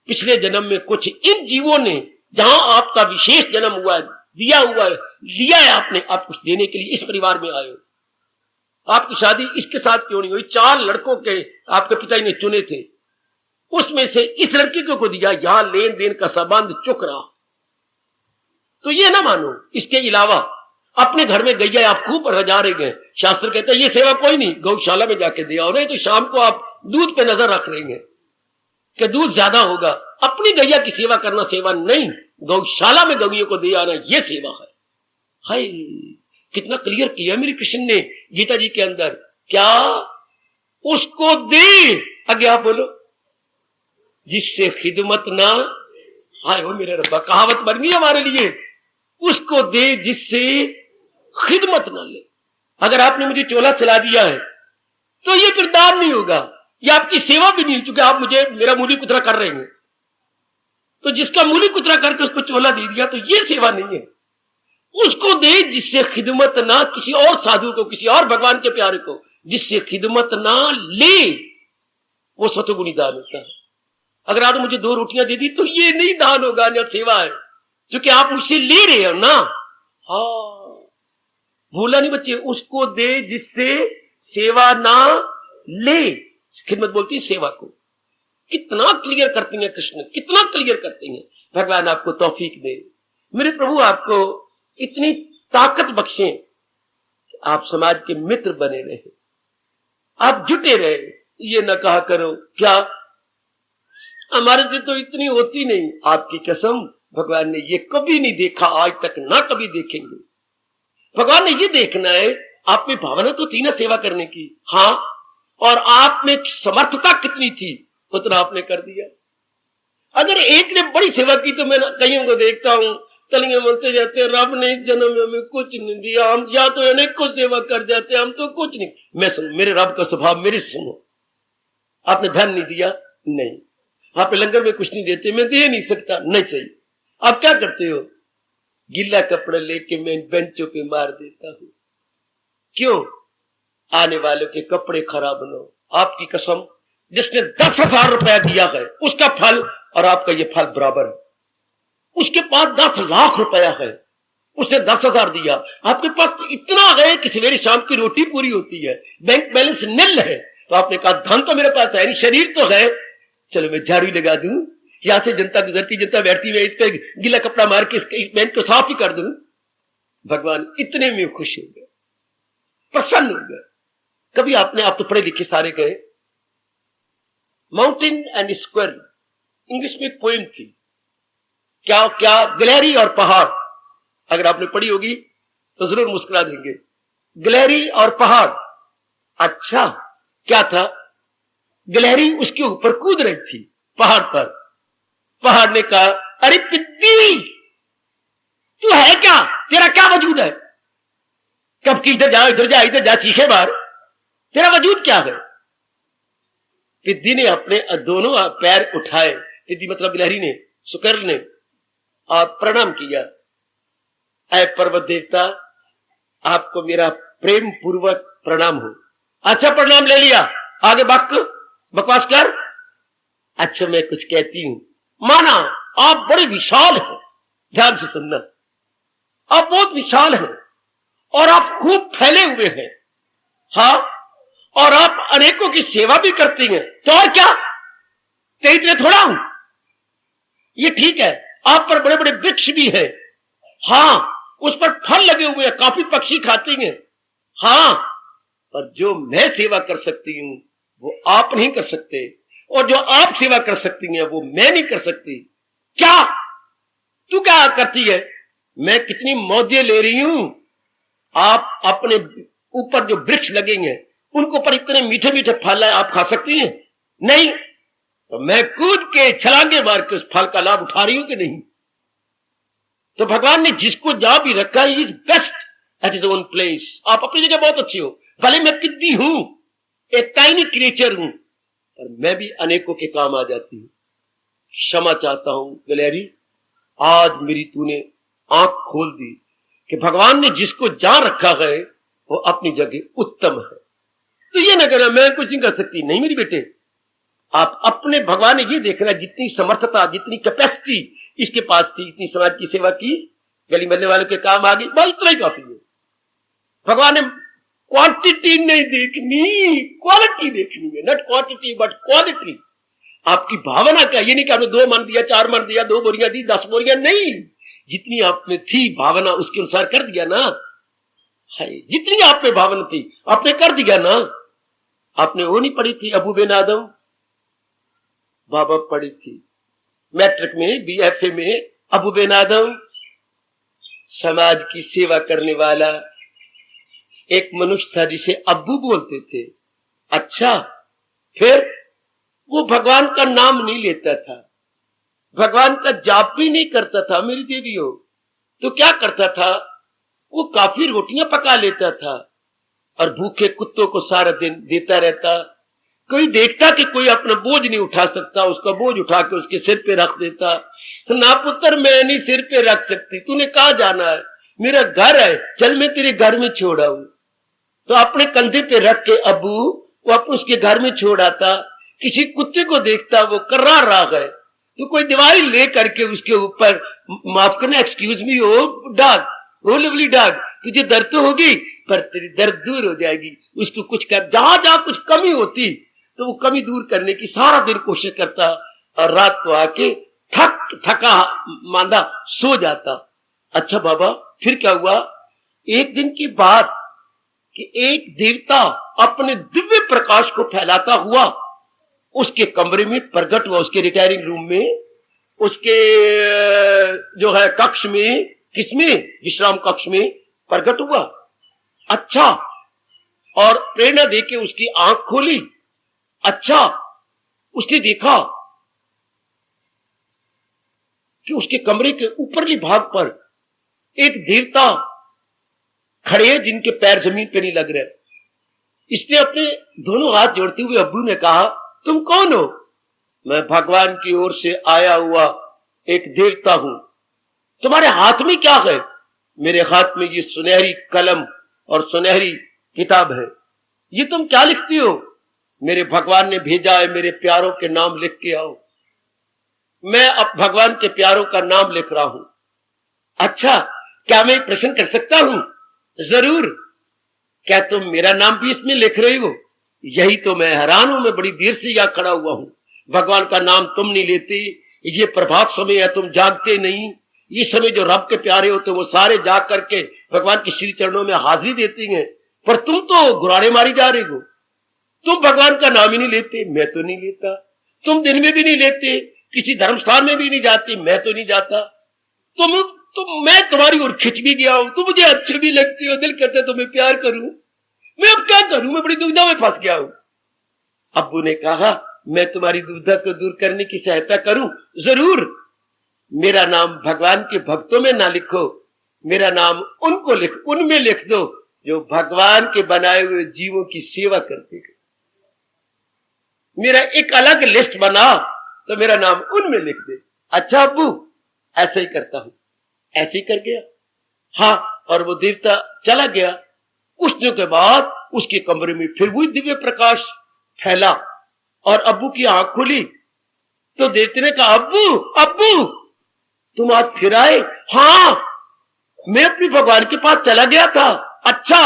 पिछले जन्म में कुछ इन जीवों ने, जहां आपका विशेष जन्म हुआ है, दिया हुआ है, लिया है आपने, आप कुछ देने के लिए इस परिवार में आए हो। आपकी शादी इसके साथ क्यों नहीं हुई? 4 लड़कों के आपके पिताजी ने चुने थे, उसमें से इस लड़की को दिया, यहां लेन देन का संबंध चुक रहा। तो ये ना मानो। इसके अलावा अपने घर में गैया आप खूब रजा रहे हैं, शास्त्र कहते हैं ये सेवा कोई नहीं, गौशाला में जाके दिया। और नहीं तो शाम को आप दूध पे नजर रख रहे हैं कि दूध ज्यादा होगा। अपनी गैया की सेवा करना सेवा नहीं, गौशाला में गौइयों को दे आना ये सेवा है। हाय, कितना क्लियर किया मेरे कृष्ण ने गीता जी के अंदर। क्या? उसको दे, आगे आप बोलो, जिससे खिदमत ना। हाय हो मेरे रब्बा, कहावत बन गई हमारे लिए, उसको दे जिससे खिदमत ना ले। अगर आपने मुझे चोला सिला दिया है तो ये फिर दान नहीं होगा, ये आपकी सेवा भी नहीं, क्योंकि आप मुझे मेरा मूली कुतरा कर रहे हैं। तो जिसका मूली कुतरा करके उसको चोला दे दिया तो ये सेवा नहीं है। उसको दे जिससे खिदमत ना, किसी और साधु को, किसी और भगवान के प्यारे को, जिससे खिदमत ना ले, वो सतगुणी दान होता है। अगर आपने मुझे 2 रोटियां दे दी तो ये नहीं दान होगा, न सेवा है, क्योंकि आप मुझसे ले रहे हो ना। हाँ, भूला नहीं बच्चे, उसको दे जिससे सेवा ना ले। खिदमत बोलती है सेवा को। कितना क्लियर करती हैं कृष्ण, कितना क्लियर करते हैं। भगवान आपको तौफीक दे। मेरे प्रभु आपको इतनी ताकत बख्शे, आप समाज के मित्र बने रहे, आप जुटे रहे। ये न कहा करो क्या हमारे से तो इतनी होती नहीं। आपकी कसम, भगवान ने ये कभी नहीं देखा आज तक, ना कभी देखेंगे। भगवान ने ये देखना है आप में भावना तो थी ना सेवा करने की, हाँ, और आप में समर्थता कितनी थी, उतना आपने कर दिया। अगर एक ने बड़ी सेवा की तो मैं कईयों को देखता हूं, तलियां बोलते जाते हैं रब ने इस जन्म में हमें कुछ नहीं दिया, हम या तो अनेक को सेवा कर जाते, हम तो कुछ नहीं। मैं सुन, मेरे रब का स्वभाव मेरी सुनो। आपने धन नहीं दिया, नहीं। आप लंगर में कुछ नहीं देते, मैं दे नहीं सकता, नहीं चाहिए। आप क्या करते हो? गीला कपड़ा लेके मैं बेंचों पे मार देता हूं। क्यों? आने वालों के कपड़े खराब न हो। आपकी कसम, जिसने 10,000 रुपया दिया है उसका फल और आपका ये फल बराबर है। उसके पास 10 लाख रुपया है, उसने 10,000 दिया, आपके पास तो इतना है कि सवेरे शाम की रोटी पूरी होती है, बैंक बैलेंस निल है। तो आपने कहा धन तो मेरे पास है नहीं, शरीर तो है, चलो मैं झाड़ू लगा दूं, यहां से जनता गुजरती, जनता बैठती, मैं इस पे गीला कपड़ा मार के इस बैंक को साफ ही कर दूं। भगवान इतने में खुश हो गए, प्रसन्न हो गए। कभी आपने, आप तो पढ़े लिखे सारे गए, माउंटेन एंड स्क्वायर, इंग्लिश में एक पोएम थी, क्या क्या गिलहरी और पहाड़। अगर आपने पढ़ी होगी तो जरूर मुस्कुरा देंगे। गिलहरी और पहाड़, अच्छा क्या था? गिलहरी उसके ऊपर कूद रही थी पहाड़ पर। पहाड़ ने कहा अरे पिद्दी, तू है क्या, तेरा क्या वजूद है? कब की इधर जा इधर जा इधर जा, चीखे मार, तेरा वजूद क्या है? पिद्दी ने अपने दोनों पैर उठाए, पिद्दी मतलब गिलहरी ने, शुक्र ने, और प्रणाम किया। ऐ पर्वत देवता, आपको मेरा प्रेम पूर्वक प्रणाम हो। अच्छा प्रणाम ले लिया, आगे बकवास कर। अच्छा मैं कुछ कहती हूं, माना आप बड़े विशाल हैं, ध्यान से सुनना, आप बहुत विशाल हैं और आप खूब फैले हुए हैं, हाँ, और आप अनेकों की सेवा भी करती हैं, तो और क्या, तो इतने थोड़ा हूं, ये ठीक है। आप पर बड़े बड़े वृक्ष भी हैं, हाँ, उस पर फल लगे हुए हैं, काफी पक्षी खाते हैं, हाँ, पर जो मैं सेवा कर सकती हूं वो आप नहीं कर सकते, और जो आप सेवा कर सकती हैं वो मैं नहीं कर सकती। क्या तू क्या करती है? मैं कितनी मौजें ले रही हूं, आप अपने ऊपर जो वृक्ष लगेंगे उनको पर इतने मीठे मीठे फल आप खा सकती हैं? नहीं, तो मैं कूद के छलांगे मार के उस फल का लाभ उठा रही हूं कि नहीं? तो भगवान ने जिसको जहां भी रखा है, is best at his own place. आप अपनी जगह बहुत अच्छी हो, भले मैं पिद्दी हूं, एक टाइनी क्रिएचर हूं, पर मैं भी अनेकों के काम आ जाती हूं। क्षमा चाहता हूं गिलहरी, आज मेरी तूने आंख खोल दी कि भगवान ने जिसको जहां रखा है वो अपनी जगह उत्तम है। तो ये ना कहना मैं कुछ नहीं कर सकती, नहीं मेरी बेटे, आप अपने भगवान ने ये देखना, जितनी समर्थता, जितनी कैपेसिटी इसके पास थी, इतनी समाज की सेवा की, गली मोहल्ले वालों के काम आ गई, बस इतना ही काफी है। भगवान ने क्वांटिटी नहीं देखनी, क्वालिटी देखनी है, नॉट क्वांटिटी बट क्वालिटी। आपकी भावना क्या, ये नहीं कि आपने 2 मन दिया, 4 मन दिया, 2 बोरियां दी, 10 बोरियां, नहीं, जितनी आप में थी भावना उसके अनुसार कर दिया ना। है जितनी आप में भावना थी आपने कर दिया ना। आपने वो नहीं पढ़ी थी अबू बिन आदम, बाबा पढ़ी थी मैट्रिक में, बीएफए में, अबू बिन आदम समाज की सेवा करने वाला एक मनुष्य था जिसे अब्बू बोलते थे। अच्छा, फिर वो भगवान का नाम नहीं लेता था, भगवान का जाप भी नहीं करता था मेरी देवियों। तो क्या करता था, वो काफी रोटियां पका लेता था और भूखे कुत्तों को सारा दिन देता रहता। कोई देखता कि कोई अपना बोझ नहीं उठा सकता, उसका बोझ उठा के उसके सिर पे रख देता। ना पुत्र, मैं नहीं सिर पे रख सकती, तूने कहा जाना है, मेरा घर है, चल मैं तेरे घर में छोड़ आऊं। तो अपने कंधे पे रख के अबू वो अपने उसके घर में छोड़ आता। किसी कुत्ते को देखता वो कर्रा रहा है तो कोई दवाई ले करके उसके ऊपर, माफ करना, एक्सक्यूज मी, ओ डॉग, ओ लवली डॉग, तुझे दर्द तो होगी पर तेरी दर्द दूर हो जाएगी, उसको कुछ कर, जहां जहां कुछ कमी होती तो वो कमी दूर करने की सारा दिन कोशिश करता और रात को आके थका मांदा सो जाता। अच्छा बाबा, फिर क्या हुआ, एक दिन की बात कि एक देवता अपने दिव्य प्रकाश को फैलाता हुआ उसके कमरे में प्रकट हुआ, उसके रिटायरिंग रूम में, उसके जो है कक्ष में, किसमें, विश्राम कक्ष में प्रकट हुआ। अच्छा, और प्रेरणा देके उसकी आंख खोली। अच्छा, उसने देखा कि उसके कमरे के ऊपरली भाग पर एक देवता खड़े हैं जिनके पैर जमीन पे नहीं लग रहे। इसने अपने दोनों हाथ जोड़ते हुए अब्बू ने कहा, तुम कौन हो? मैं भगवान की ओर से आया हुआ एक देवता हूं। तुम्हारे हाथ में क्या है? मेरे हाथ में ये सुनहरी कलम और सुनहरी किताब है। ये तुम क्या लिखती हो? मेरे भगवान ने भेजा है, मेरे प्यारों के नाम लिख के आओ। मैं अब भगवान के प्यारों का नाम लिख रहा हूं। अच्छा, क्या मैं एक प्रश्न कर सकता हूं? जरूर। क्या तुम मेरा नाम भी इसमें लिख रही हो? यही तो मैं हैरान हूं, मैं बड़ी देर से यहां खड़ा हुआ हूं। भगवान का नाम तुम नहीं लेते, ये प्रभात समय है, तुम जागते नहीं। इस समय जो रब के प्यारे होते वो सारे जाग करके भगवान के श्री चरणों में हाजिरी देती हैं, पर तुम तो गुरारे मारी जा रही हो। तुम भगवान का नाम ही नहीं लेते, मैं तो नहीं लेता। तुम दिन में भी नहीं लेते, किसी धर्म स्थान में भी नहीं जाते, मैं तो नहीं जाता। मैं तुम्हारी ओर खिंच भी गया हूं, तुम मुझे अच्छे भी लगती हो, दिल करते तुम्हें प्यार करूं। मैं अब क्या करूं, मैं बड़ी दुविधा में फंस गया हूं। अब्बू ने कहा, मैं तुम्हारी दुविधा को दूर करने की सहायता करूं, जरूर। मेरा नाम भगवान के भक्तों में ना लिखो, मेरा नाम उनमें लिख दो जो भगवान के बनाए हुए जीवों की सेवा करते हैं। मेरा एक अलग लिस्ट बना तो मेरा नाम उनमें लिख दे। अच्छा अब्बू, ऐसे ही करता हूं। ऐसे ही कर गया। हाँ, और वो देवता चला गया। कुछ दिनों के बाद उसके कमरे में फिर वही दिव्य प्रकाश फैला और अब्बू की आंख खुली तो देवते ने कहा, अब्बू अब्बू तुम आज फिर आए? हाँ, मैं अपने भगवान के पास चला गया था। अच्छा,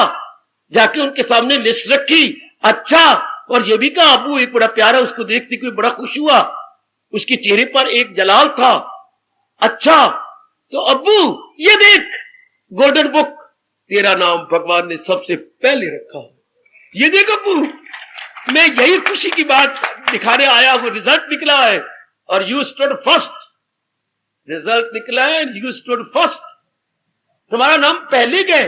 जाके उनके सामने लिस्ट रखी। अच्छा, और ये भी कहा, अब्बू एक बड़ा प्यारा, उसको देखते हुए बड़ा खुश हुआ, उसके चेहरे पर एक जलाल था। अच्छा, तो अब्बू ये देख, गोल्डन बुक, तेरा नाम भगवान ने सबसे पहले रखा है। ये देख अब्बू, मैं यही खुशी की बात दिखाने आया हूं। रिजल्ट निकला है और यू स्टूड फर्स्ट। रिजल्ट निकला है, यू स्टूड फर्स्ट। तुम्हारा नाम पहले गए,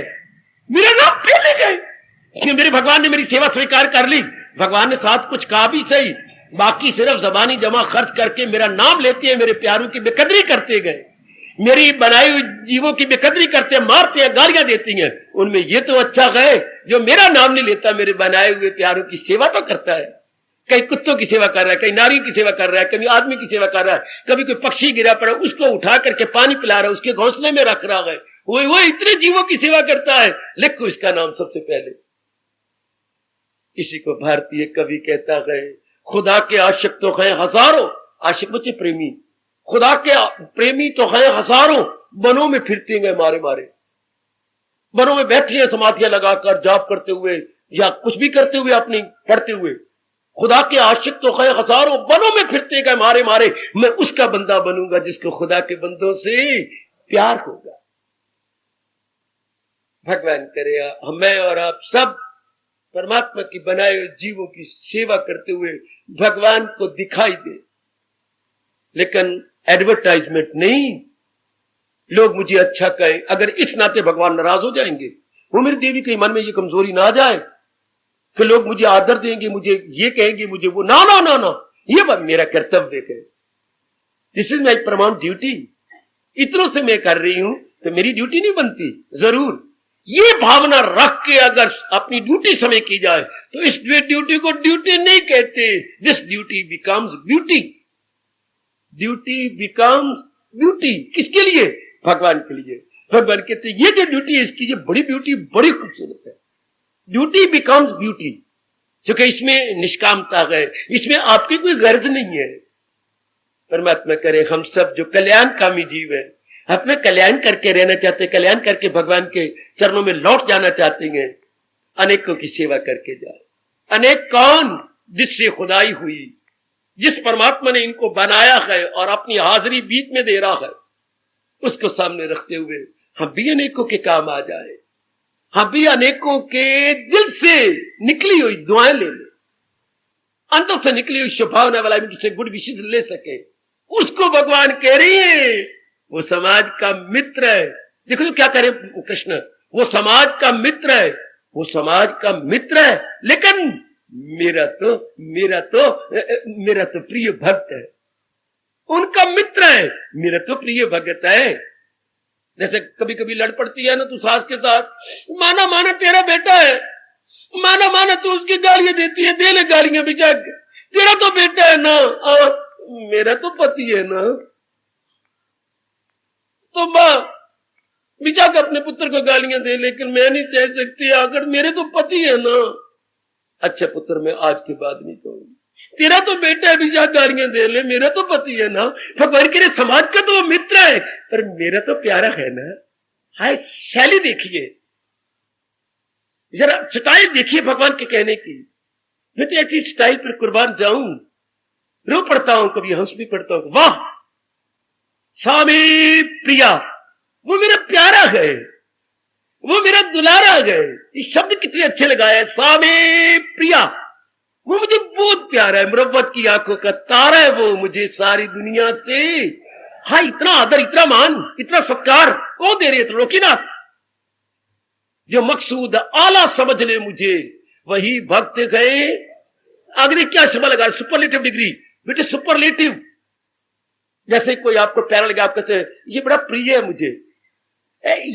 मेरा नाम पहले गए। मेरे भगवान ने मेरी सेवा स्वीकार कर ली। भगवान ने साथ कुछ कहा भी सही, बाकी सिर्फ जबानी जमा खर्च करके मेरा नाम लेते हैं, मेरे प्यारों की बेकदरी करते गए, मेरी बनाई हुई जीवों की बेकदरी करते हैं, मारते हैं, गालियां देती हैं। उनमें ये तो अच्छा है जो मेरा नाम नहीं लेता, मेरे बनाए हुए प्यारों की सेवा तो करता है। कहीं कुत्तों की सेवा कर रहा है, कहीं नारियों की सेवा कर रहा है, कभी आदमी की सेवा कर रहा है, कभी कोई पक्षी गिरा पड़ा उसको उठा करके पानी पिला रहा है, उसके घोंसले में रख रहा है। वो इतने जीवों की सेवा करता है, लिखो इसका नाम सबसे पहले। इसी को भारतीय कवि कहता है, खुदा के आशिक तो हैं हजारों, आशिक बच्चे प्रेमी, खुदा के प्रेमी तो हैं हजारों, बनों में फिरते गए मारे मारे, बनों में बैठे हैं समाधियां लगाकर जाप करते हुए या कुछ भी करते हुए अपनी पढ़ते हुए। खुदा के आशिक तो हैं हजारों, बनों में फिरते गए मारे मारे, मैं उसका बंदा बनूंगा जिसको खुदा के बंदों से प्यार होगा। भगवान करे मैं और आप सब परमात्मा की बनाए हुए जीवों की सेवा करते हुए भगवान को दिखाई दे, लेकिन एडवर्टाइजमेंट नहीं, लोग मुझे अच्छा कहें। अगर इस नाते भगवान नाराज हो जाएंगे, वो मेरी देवी के मन में ये कमजोरी ना आ जाए कि लोग मुझे आदर देंगे, मुझे ये कहेंगे, मुझे वो, ना ना ना ना, ये बात मेरा कर्तव्य है, this is my permanent duty. इतनों से मैं कर रही हूं तो मेरी ड्यूटी नहीं बनती। जरूर ये भावना रख के अगर अपनी ड्यूटी समय की जाए तो इस ड्यूटी को ड्यूटी नहीं कहते, this duty becomes beauty. Duty becomes beauty किसके लिए? भगवान के लिए। भगवान कहते ये जो ड्यूटी है इसकी ये बड़ी ब्यूटी, बड़ी खूबसूरत है। ड्यूटी बिकम्स ब्यूटी, क्योंकि इसमें निष्कामता है, इसमें आपकी कोई गर्ज नहीं है। परमात्मा करे हम सब जो कल्याणकामी जीव है, अपना कल्याण करके रहना चाहते, कल्याण करके भगवान के चरणों में लौट जाना चाहते हैं, अनेकों की सेवा करके जाए। अनेक कौन? जिससे खुदाई हुई, जिस परमात्मा ने इनको बनाया है और अपनी हाजिरी बीच में दे रहा है, उसको सामने रखते हुए हम भी अनेकों के काम आ जाए, हम भी अनेकों के दिल से निकली हुई दुआएं ले ले, अंदर से निकली हुई शुभावना वाला से गुड विशेष ले सके। उसको भगवान कह रही है वो समाज का मित्र है। देखो तो क्या करे कृष्ण, वो समाज का मित्र है, वो समाज का मित्र है, लेकिन मेरा तो प्रिय भक्त है। उनका मित्र है, मेरा तो प्रिय भक्त है। जैसे कभी कभी लड़ पड़ती है ना तू सास के साथ, माना माना तेरा बेटा है, माना माना तू उसकी गालियां देती है, दे ले गालियां बिचा के, तेरा तो बेटा है ना, मेरा तो पति है ना, तो मां बिचा के अपने पुत्र को गालियां दे, लेकिन मैं नहीं कह सकती अगर मेरे तो पति है ना। अच्छा पुत्र मैं आज के बाद नहीं कहूंगी, तेरा तो बेटा है, बिचा गालियां दे ले, मेरा तो पति है ना। भगवान के लिए समाज का तो मित्र है, पर मेरा तो प्यारा है ना। हाय शैली देखिए, जरा स्टाइल देखिए भगवान के कहने की। मैं तो ऐसी स्टाइल पर कुर्बान जाऊं, रो पड़ता हूं, कभी हंस भी पड़ता हूं। वाह स्वामी प्रिया, वो मेरा प्यारा है, वो मेरा दुलारा है। ये शब्द कितने अच्छे लगाए, स्वामी प्रिया, वो मुझे बहुत प्यारा है, मुरब्बत की आंखों का तारा है वो मुझे सारी दुनिया से। हाँ इतना आदर, इतना मान, इतना सत्कार कौन दे रहे थे? रोकीनाथ जो मकसूद आला समझ ले मुझे, वही भक्त गए। अगले क्या शब्द लगा? सुपरलेटिव डिग्री बेटे, सुपरलेटिव। जैसे कोई आपको प्यारा लगा, आप कहते हैं ये बड़ा प्रिय है मुझे,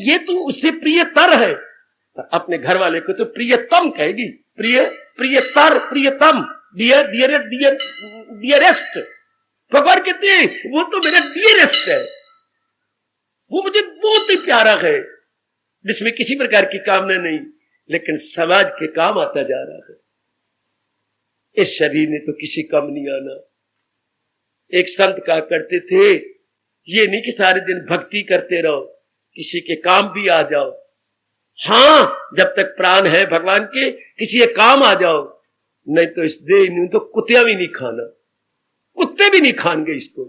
ये तो उससे प्रियतर है। अपने घर वाले को तो प्रियतम कहेगी, प्रिय प्रियतर प्रियतम, डियर डियर डियर डियरेस्ट। भगवान कहते हैं वो तो मेरा डियरेस्ट है, वो मुझे बहुत ही प्यारा है, जिसमें किसी प्रकार की कामना नहीं, लेकिन समाज के काम आता जा रहा है। इस शरीर ने तो किसी काम नहीं आना। एक संत कहा करते थे, ये नहीं कि सारे दिन भक्ति करते रहो, किसी के काम भी आ जाओ। हाँ जब तक प्राण है भगवान के, किसी के काम आ जाओ, नहीं तो इस देह में तो कुत्तियां भी नहीं खाना, कुत्ते भी नहीं खाएंगे इसको।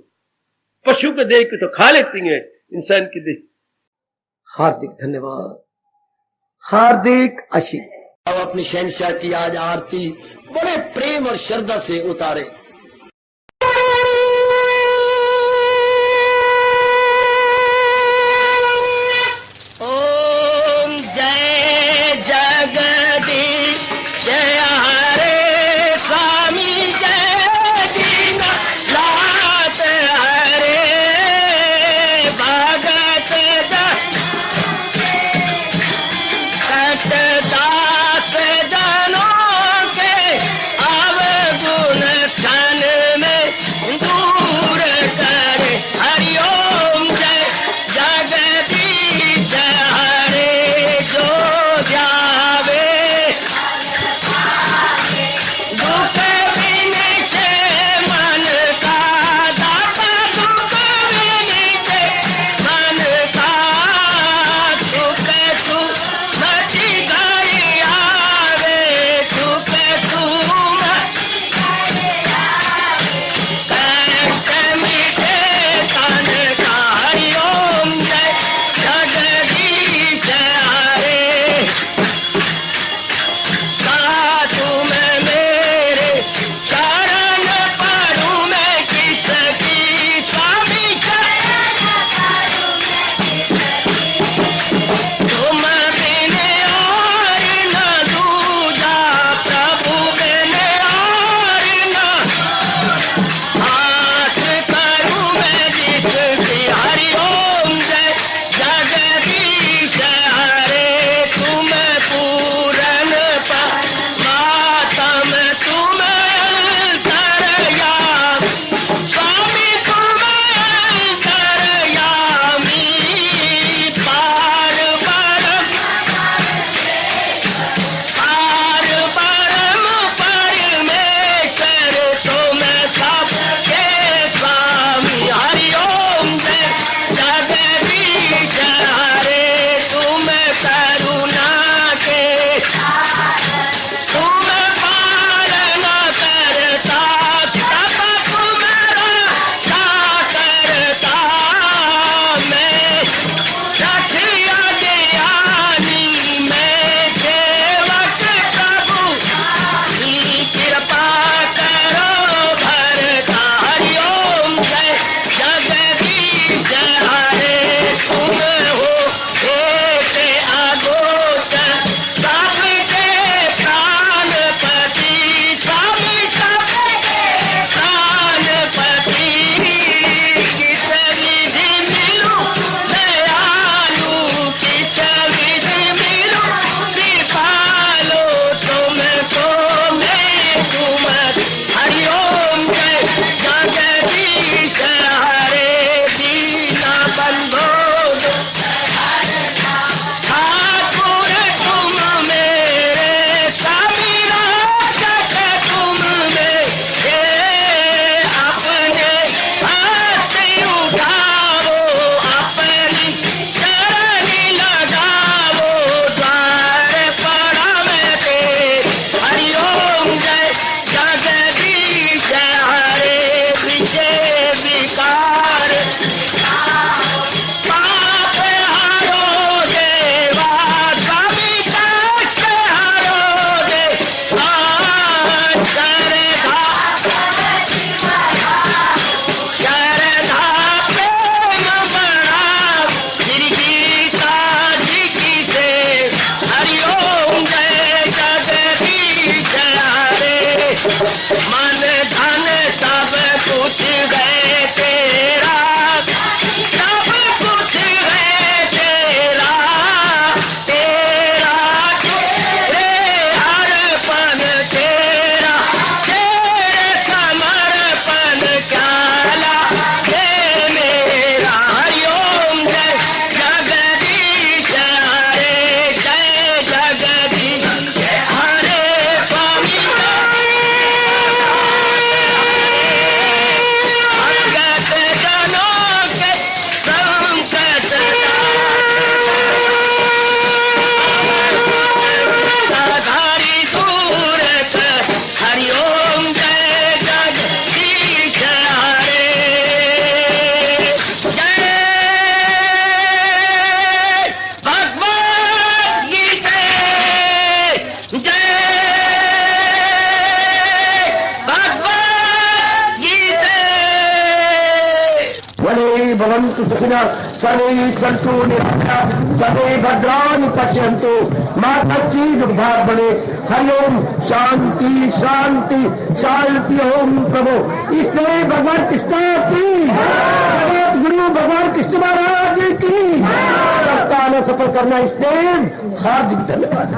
पशु के देह को तो खा लेती हैं, इंसान की देह। हार्दिक धन्यवाद, हार्दिक आशीर्वाद। अब अपनी शहंशाह की आज आरती बड़े प्रेम और श्रद्धा से उतारे। दास जनों के अवगुण भवन्तु सुखिनः सर्वे सन्तु निरामयाः सर्वे भद्राणि पश्यन्तु मा कश्चित् दुःखभाग् भवेत्। हरि ओम शांति शांति शांति। ओम प्रभु इसलिए भगवान कृष्ण की जगत गुरु भगवान कृष्ण महाराज की सफल करना इसलिए हार्दिक धन्यवाद।